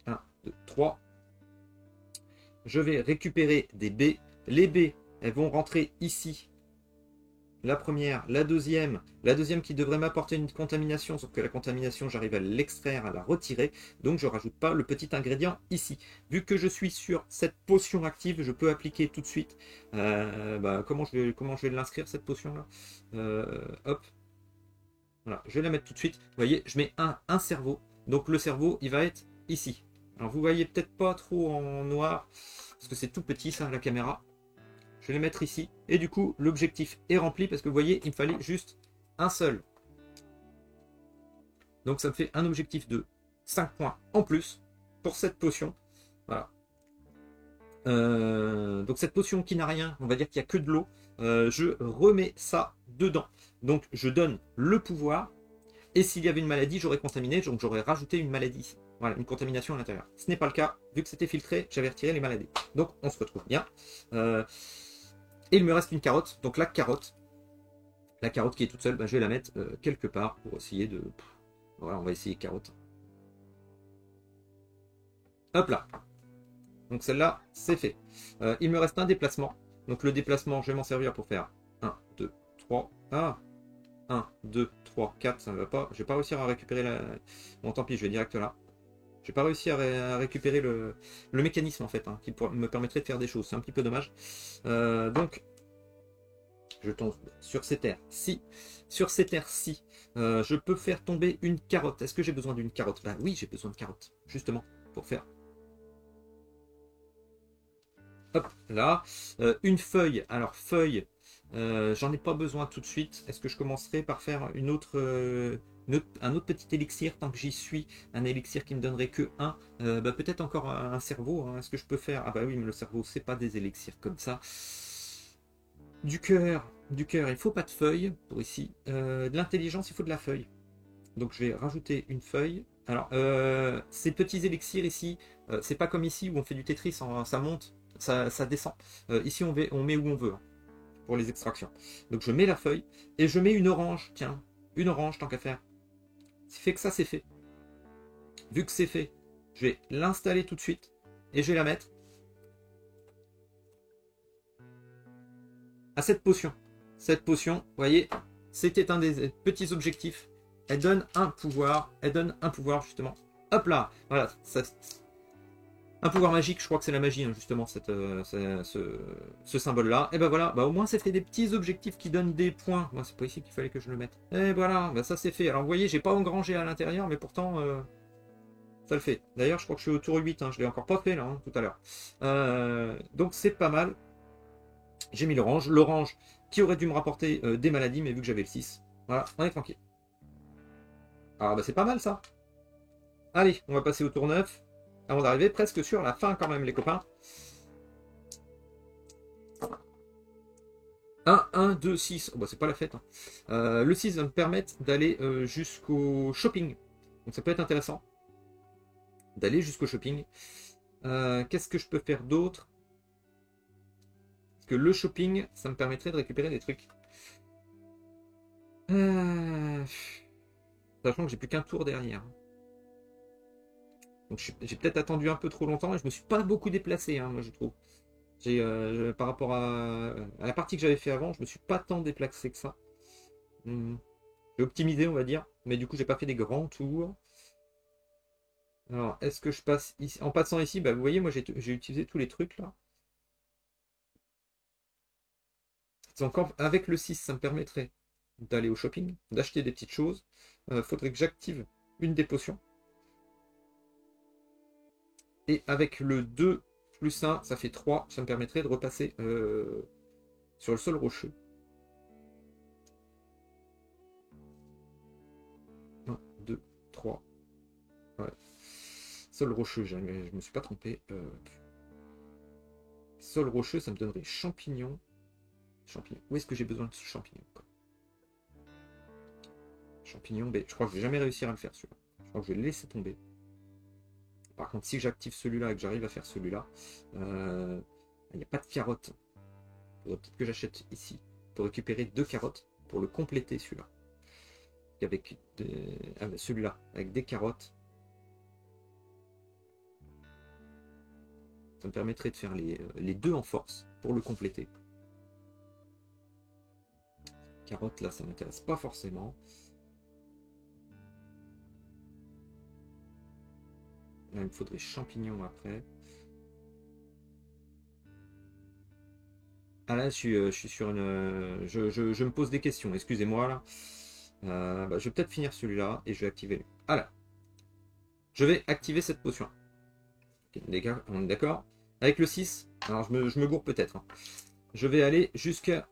1, 2, 3. Je vais récupérer des baies. Les baies, elles vont rentrer ici. La première, la deuxième qui devrait m'apporter une contamination, sauf que la contamination, j'arrive à l'extraire, à la retirer, donc je ne rajoute pas le petit ingrédient ici. Vu que je suis sur cette potion active, je peux appliquer tout de suite. Comment je vais l'inscrire cette potion-là? Hop. Voilà, je vais la mettre tout de suite. Vous voyez, je mets un cerveau. Donc le cerveau, il va être ici. Alors vous voyez peut-être pas trop en noir, parce que c'est tout petit ça, la caméra. Je vais les mettre ici. Et du coup, l'objectif est rempli parce que vous voyez, il me fallait juste un seul. Donc ça me fait un objectif de 5 points en plus pour cette potion. Voilà. Donc cette potion qui n'a rien, on va dire qu'il n'y a que de l'eau. Je remets ça dedans. Donc je donne le pouvoir. Et s'il y avait une maladie, j'aurais contaminé. Donc j'aurais rajouté une maladie ici. Voilà, une contamination à l'intérieur. Ce n'est pas le cas. Vu que c'était filtré, j'avais retiré les maladies. Donc on se retrouve bien. Et il me reste une carotte. Donc la carotte qui est toute seule, je vais la mettre quelque part pour essayer de... Voilà, on va essayer carotte. Hop là. Donc celle-là, c'est fait. Il me reste un déplacement. Donc le déplacement, je vais m'en servir pour faire 1, 2, 3. Ah 1, 2, 3, 4, ça ne va pas. Je vais pas réussir à récupérer la... Bon, tant pis, je vais direct là. Je n'ai pas réussi à récupérer le mécanisme en fait, hein, qui me permettrait de faire des choses. C'est un petit peu dommage. Donc, je tombe sur ces terres-ci. Sur ces terres-ci, je peux faire tomber une carotte. Est-ce que j'ai besoin d'une carotte? Bah oui, j'ai besoin de carotte, justement, pour faire. Hop, là. Une feuille. Alors, feuille, j'en ai pas besoin tout de suite. Est-ce que je commencerai par faire une autre un autre petit élixir, tant que j'y suis, un élixir qui me donnerait que un, peut-être encore un cerveau, hein. Est-ce que je peux faire? Ah bah oui, mais le cerveau, c'est pas des élixirs comme ça. Du cœur, il faut pas de feuilles pour ici. De l'intelligence, il faut de la feuille. Donc je vais rajouter une feuille. Alors, ces petits élixirs ici, c'est pas comme ici où on fait du Tetris, ça monte, ça descend. Ici, on met où on veut, hein, pour les extractions. Donc je mets la feuille et je mets une orange. Tiens, une orange tant qu'à faire. Ce qui fait que ça, c'est fait. Vu que c'est fait, je vais l'installer tout de suite et je vais la mettre à cette potion. Cette potion, vous voyez, c'était un des petits objectifs. Elle donne un pouvoir justement. Hop là, voilà, un pouvoir magique, je crois que c'est la magie, hein, justement, ce symbole-là. Et ben voilà, au moins ça fait des petits objectifs qui donnent des points. Moi, c'est pas ici qu'il fallait que je le mette. Et voilà, ça c'est fait. Alors vous voyez, j'ai pas engrangé à l'intérieur, mais pourtant, ça le fait. D'ailleurs, je crois que je suis au tour 8, hein, je l'ai encore pas fait là, hein, tout à l'heure. Donc c'est pas mal. J'ai mis l'orange. L'orange qui aurait dû me rapporter des maladies, mais vu que j'avais le 6, voilà, on est tranquille. Alors c'est pas mal ça. Allez, on va passer au tour 9. Avant d'arriver presque sur la fin quand même, les copains. 1, 1, 2, 6. Oh, c'est pas la fête, hein. Le 6 va me permettre d'aller jusqu'au shopping. Donc ça peut être intéressant. D'aller jusqu'au shopping. Qu'est-ce que je peux faire d'autre? Parce que le shopping, ça me permettrait de récupérer des trucs. Sachant que j'ai plus qu'un tour derrière. Donc j'ai peut-être attendu un peu trop longtemps et je me suis pas beaucoup déplacé, hein, moi je trouve. Par rapport à la partie que j'avais fait avant, je me suis pas tant déplacé que ça. J'ai optimisé, on va dire, mais du coup j'ai pas fait des grands tours. Alors, est-ce que je passe ici? En passant ici, vous voyez, moi j'ai utilisé tous les trucs là. Donc avec le 6, ça me permettrait d'aller au shopping, d'acheter des petites choses. Faudrait que j'active une des potions. Et avec le 2 plus 1, ça fait 3. Ça me permettrait de repasser sur le sol rocheux. 1, 2, 3. Ouais. Sol rocheux, je me suis pas trompé. Sol rocheux, ça me donnerait champignon. Champignon. Où est-ce que j'ai besoin de ce champignon? Champignon, je crois que je vais jamais réussir à le faire celui-là. Je crois que je vais le laisser tomber. Par contre, si j'active celui-là et que j'arrive à faire celui-là, il n'y a pas de carottes. Il faudrait peut-être que j'achète ici pour récupérer 2 carottes pour le compléter celui-là. Avec celui-là, avec des carottes, ça me permettrait de faire les deux en force pour le compléter. Carottes là, ça ne m'intéresse pas forcément. Là, il me faudrait champignons après. Ah là, je suis sur une... Je me pose des questions, excusez-moi là. Je vais peut-être finir celui-là et je vais activer lui. Ah là. Je vais activer cette potion. Okay, on est d'accord? Avec le 6, alors je me gourre peut-être, hein. Je vais aller jusqu'à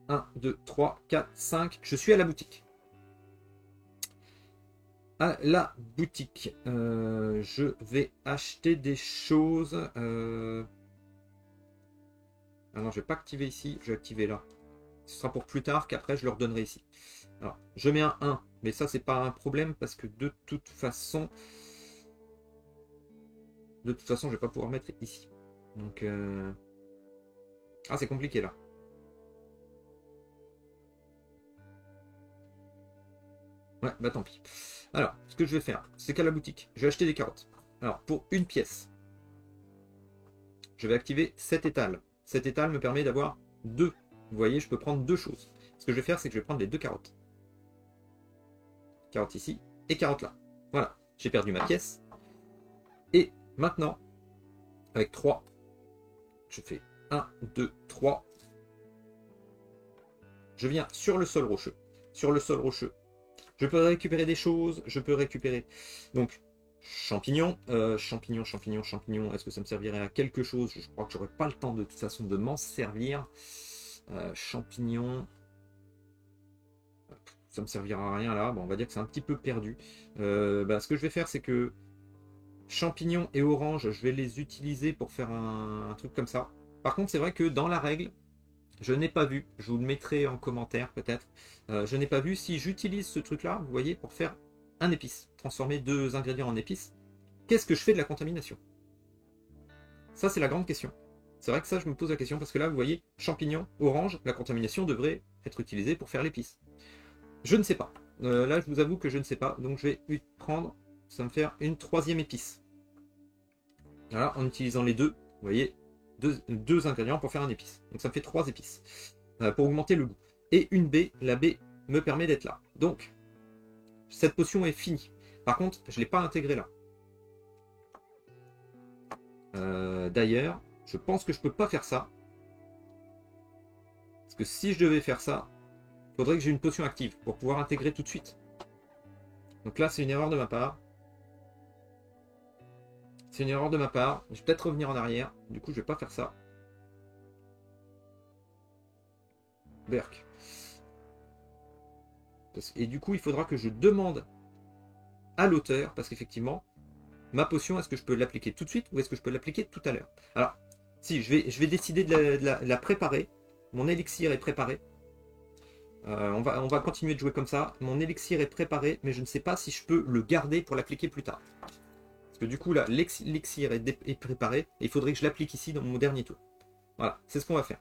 1, 2, 3, 4, 5. Je suis à la boutique. À la boutique. Je vais acheter des choses. Ah non, je vais pas activer ici, je vais activer là. Ce sera pour plus tard qu'après je leur donnerai ici. Alors, je mets un 1, mais ça c'est pas un problème parce que de toute façon, je vais pas pouvoir mettre ici. Donc, ah c'est compliqué là. Ouais, tant pis. Alors, ce que je vais faire, c'est qu'à la boutique, je vais acheter des carottes. Alors, pour une pièce, je vais activer cet étal. Cet étal me permet d'avoir 2. Vous voyez, je peux prendre 2 choses. Ce que je vais faire, c'est que je vais prendre les 2 carottes. Carotte ici et carotte là. Voilà, j'ai perdu ma pièce. Et maintenant, avec 3, je fais 1, 2, 3. Je viens sur le sol rocheux. Sur le sol rocheux, je peux récupérer des choses. Je peux récupérer donc champignons. Champignons. Est-ce que ça me servirait à quelque chose? Je crois que j'aurais pas le temps de toute façon de m'en servir. Champignons. ça me servira à rien là. Bon, on va dire que c'est un petit peu perdu. Ce que je vais faire, c'est que champignons et orange, je vais les utiliser pour faire un truc comme ça. Par contre, c'est vrai que dans la règle, je n'ai pas vu, je vous le mettrai en commentaire peut-être, je n'ai pas vu si j'utilise ce truc-là, vous voyez, pour faire un épice, transformer 2 ingrédients en épices. Qu'est-ce que je fais de la contamination? Ça, c'est la grande question. C'est vrai que ça, je me pose la question, parce que là, vous voyez, champignons, orange, la contamination devrait être utilisée pour faire l'épice. Je ne sais pas. Là, je vous avoue que je ne sais pas, donc je vais prendre, ça va me faire une 3e épice. Voilà, en utilisant les deux, vous voyez, deux ingrédients pour faire un épice. Donc ça me fait 3 épices, pour augmenter le goût. Et une baie, la baie me permet d'être là. Donc, cette potion est finie. Par contre, je ne l'ai pas intégrée là. D'ailleurs, je pense que je peux pas faire ça. Parce que si je devais faire ça, il faudrait que j'ai une potion active pour pouvoir intégrer tout de suite. Donc là, c'est une erreur de ma part. C'est une erreur de ma part. Je vais peut-être revenir en arrière. Du coup, je vais pas faire ça. Berk. Et du coup, il faudra que je demande à l'auteur, parce qu'effectivement, ma potion, est-ce que je peux l'appliquer tout de suite ou est-ce que je peux l'appliquer tout à l'heure? Alors, si, je vais décider de la préparer. Mon élixir est préparé. On va continuer de jouer comme ça. Mon élixir est préparé, mais je ne sais pas si je peux le garder pour l'appliquer plus tard. Parce que du coup, là, l'élixir est préparé. Et il faudrait que je l'applique ici dans mon dernier tour. Voilà, c'est ce qu'on va faire.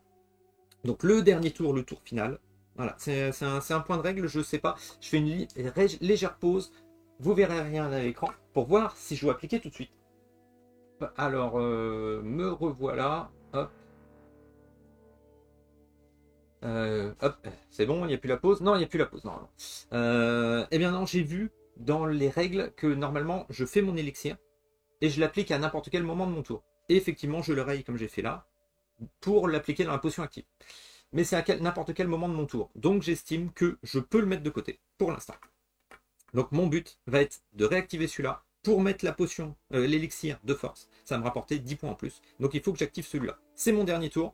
Donc le dernier tour, le tour final. Voilà, c'est un point de règle, je ne sais pas. Je fais une légère pause. Vous verrez rien à l'écran pour voir si je dois appliquer tout de suite. Alors, me revoilà. Hop. Hop, c'est bon, il n'y a plus la pause. Non, il n'y a plus la pause, normalement. Eh bien non, j'ai vu dans les règles que normalement, je fais mon élixir et je l'applique à n'importe quel moment de mon tour. Et effectivement, je le raye comme j'ai fait là pour l'appliquer dans la potion active. Mais c'est à n'importe quel moment de mon tour. Donc j'estime que je peux le mettre de côté pour l'instant. Donc mon but va être de réactiver celui-là pour mettre la potion, l'élixir de force. Ça va me rapporter 10 points en plus. Donc il faut que j'active celui-là. C'est mon dernier tour.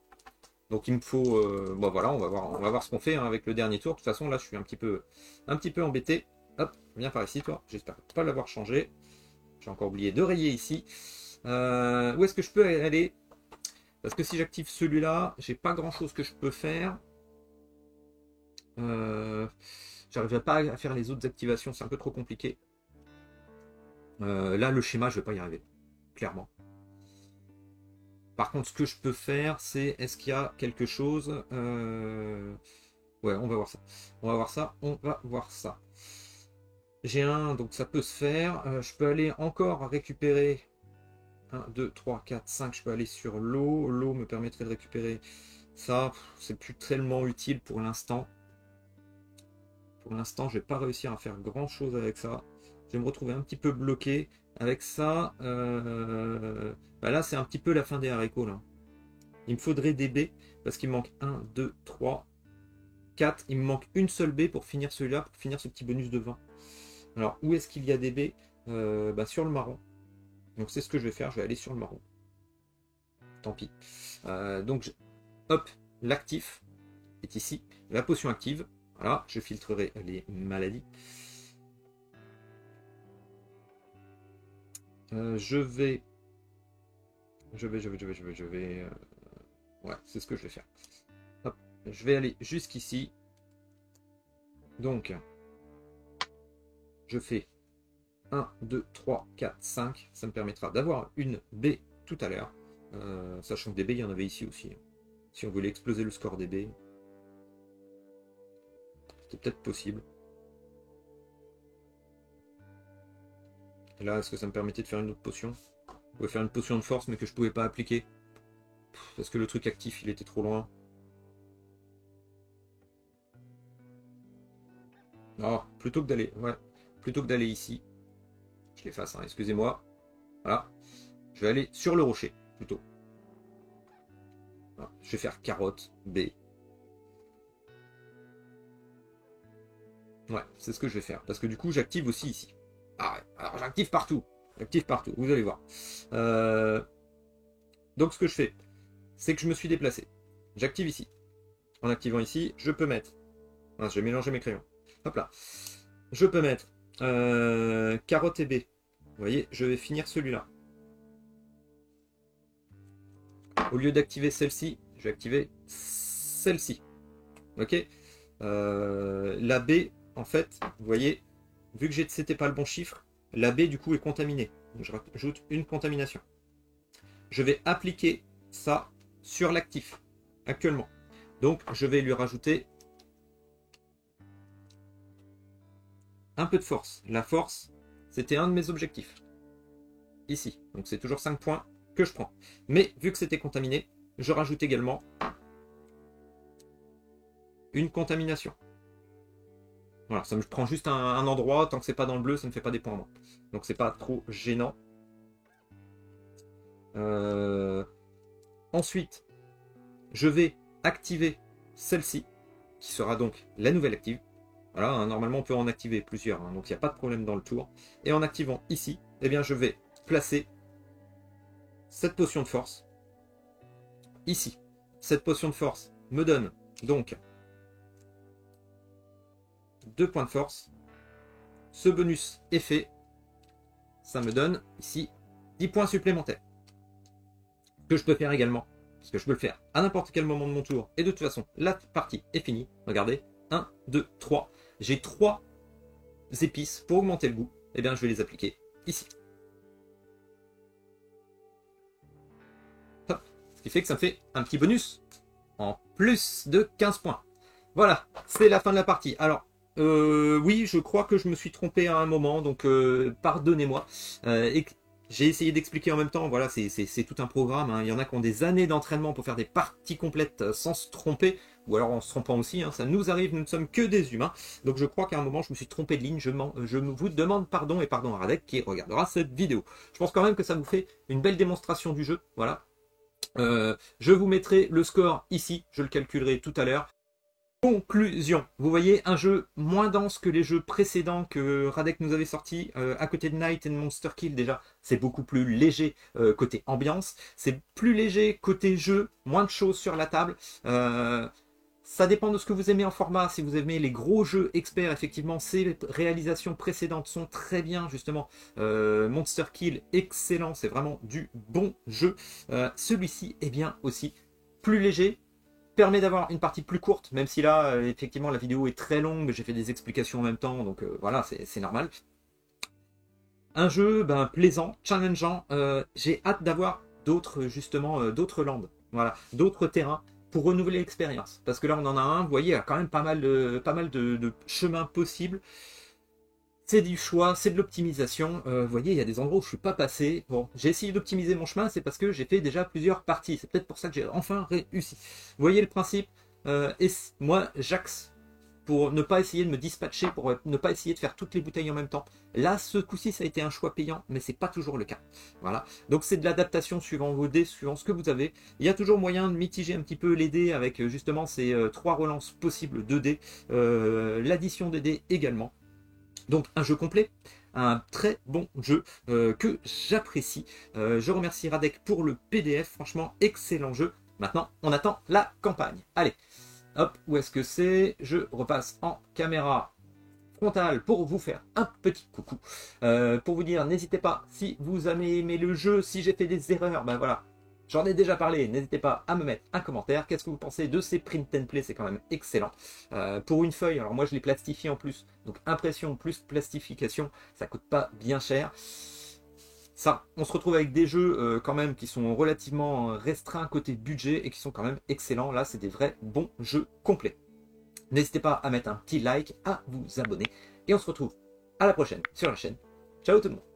Donc il me faut, bon voilà, on va voir ce qu'on fait hein, avec le dernier tour. De toute façon là, je suis un petit peu embêté. Hop, viens par ici toi. J'espère pas l'avoir changé. J'ai encore oublié de rayer ici. Où est-ce que je peux aller? Parce que si j'active celui-là, j'ai pas grand-chose que je peux faire. J'arriverai pas à faire les autres activations, c'est un peu trop compliqué. Là, le schéma, je vais pas y arriver, clairement. Par contre, ce que je peux faire, c'est est-ce qu'il y a quelque chose ouais, on va voir ça. On va voir ça. J'ai un, donc ça peut se faire. Je peux aller encore récupérer 1, 2, 3, 4, 5. Je peux aller sur l'eau. L'eau me permettrait de récupérer ça. C'est plus tellement utile pour l'instant. Pour l'instant, je vais pas réussir à faire grand chose avec ça. Je vais me retrouver un petit peu bloqué. Avec ça, là, c'est un petit peu la fin des haricots. Là. Il me faudrait des baies parce qu'il me manque 1, 2, 3, 4. Il me manque une seule baie pour finir celui-là, pour finir ce petit bonus de 20. Alors, où est-ce qu'il y a des baies? Sur le marron. Donc, c'est ce que je vais faire. Je vais aller sur le marron. Tant pis. Hop, l'actif est ici. La potion active. Voilà, je filtrerai les maladies. Je vais. Ouais, c'est ce que je vais faire. Hop, je vais aller jusqu'ici. Donc, je fais 1, 2, 3, 4, 5. Ça me permettra d'avoir une baie tout à l'heure. Sachant que des baies, il y en avait ici aussi. Si on voulait exploser le score des baies, c'était peut-être possible. Et là, est-ce que ça me permettait de faire une autre potion? Je pouvais faire une potion de force, mais que je pouvais pas appliquer. Parce que le truc actif, il était trop loin. Alors, plutôt que d'aller ici, je l'efface, hein, excusez-moi. Voilà. Je vais aller sur le rocher, plutôt. Voilà. Je vais faire carotte, B. Ouais, c'est ce que je vais faire. Parce que du coup, j'active aussi ici. Ah ouais, alors j'active partout. J'active partout, vous allez voir. Donc ce que je fais, c'est que je me suis déplacé. J'active ici. En activant ici, je peux mettre. Ah, je vais mélanger mes crayons. Hop là. Je peux mettre carotte et baie. Vous voyez, je vais finir celui-là. Au lieu d'activer celle-ci, je vais activer celle-ci. Ok. La baie, en fait, vous voyez, vu que c'était pas le bon chiffre, la baie du coup est contaminée. Donc, je rajoute une contamination. Je vais appliquer ça sur l'actif actuellement. Donc je vais lui rajouter un peu de force. La force, c'était un de mes objectifs. Ici. Donc c'est toujours 5 points que je prends. Mais vu que c'était contaminé, je rajoute également une contamination. Voilà, ça me prend juste un endroit. Tant que c'est pas dans le bleu, ça ne fait pas des points en moins. Donc c'est pas trop gênant. Ensuite, je vais activer celle-ci, qui sera donc la nouvelle active. Voilà, hein, normalement on peut en activer plusieurs, hein, donc il n'y a pas de problème dans le tour. Et en activant ici, eh bien je vais placer cette potion de force ici. Cette potion de force me donne donc 2 points de force. Ce bonus est fait. Ça me donne ici 10 points supplémentaires. Que je peux faire également, parce que je peux le faire à n'importe quel moment de mon tour. Et de toute façon, la partie est finie. Regardez, 1, 2, 3. J'ai 3 épices pour augmenter le goût. Eh bien, je vais les appliquer ici. Hop. Ce qui fait que ça me fait un petit bonus en plus de 15 points. Voilà, c'est la fin de la partie. Alors, oui, je crois que je me suis trompé à un moment, donc pardonnez-moi. J'ai essayé d'expliquer en même temps, voilà, c'est tout un programme, hein. Il y en a qui ont des années d'entraînement pour faire des parties complètes sans se tromper, ou alors en se trompant aussi, hein. Ça nous arrive, nous ne sommes que des humains. Donc je crois qu'à un moment je me suis trompé de ligne, je vous demande pardon, et pardon à Radek qui regardera cette vidéo. Je pense quand même que ça vous fait une belle démonstration du jeu, voilà. Je vous mettrai le score ici, je le calculerai tout à l'heure. Conclusion, vous voyez un jeu moins dense que les jeux précédents que Radek nous avait sortis, à côté de Night and Monster Kill déjà, c'est beaucoup plus léger côté ambiance, c'est plus léger côté jeu, moins de choses sur la table, ça dépend de ce que vous aimez en format. Si vous aimez les gros jeux experts, effectivement, ces réalisations précédentes sont très bien, justement. Monster Kill, excellent, c'est vraiment du bon jeu. Celui-ci est bien aussi plus léger, permet d'avoir une partie plus courte, même si là, effectivement, la vidéo est très longue, j'ai fait des explications en même temps, donc voilà, c'est normal. Un jeu plaisant, challengeant, j'ai hâte d'avoir d'autres, justement, d'autres landes, voilà, d'autres terrains, pour renouveler l'expérience. Parce que là, on en a un, vous voyez, il y a quand même pas mal de chemins possibles. C'est du choix, c'est de l'optimisation. Vous voyez, il y a des endroits où je ne suis pas passé. Bon, j'ai essayé d'optimiser mon chemin, c'est parce que j'ai fait déjà plusieurs parties. C'est peut-être pour ça que j'ai enfin réussi. Vous voyez le principe, et moi, j'axe pour ne pas essayer de me dispatcher, pour ne pas essayer de faire toutes les bouteilles en même temps. Là, ce coup-ci, ça a été un choix payant, mais c'est pas toujours le cas. Voilà. Donc c'est de l'adaptation suivant vos dés, suivant ce que vous avez. Il y a toujours moyen de mitiger un petit peu les dés avec justement ces 3 relances possibles de dés, l'addition des dés également. Donc un jeu complet, un très bon jeu que j'apprécie. Je remercie Radek pour le PDF, franchement excellent jeu. Maintenant, on attend la campagne. Allez, hop, où est-ce que c'est? Je repasse en caméra frontale pour vous faire un petit coucou. Pour vous dire, n'hésitez pas, si vous avez aimé le jeu, si j'ai fait des erreurs, ben voilà. J'en ai déjà parlé, n'hésitez pas à me mettre un commentaire. Qu'est-ce que vous pensez de ces print and play? C'est quand même excellent. Pour une feuille, alors moi je l'ai plastifié en plus. Donc impression plus plastification, ça coûte pas bien cher. Ça, on se retrouve avec des jeux quand même qui sont relativement restreints côté budget et qui sont quand même excellents. Là, c'est des vrais bons jeux complets. N'hésitez pas à mettre un petit like, à vous abonner. Et on se retrouve à la prochaine sur la chaîne. Ciao tout le monde!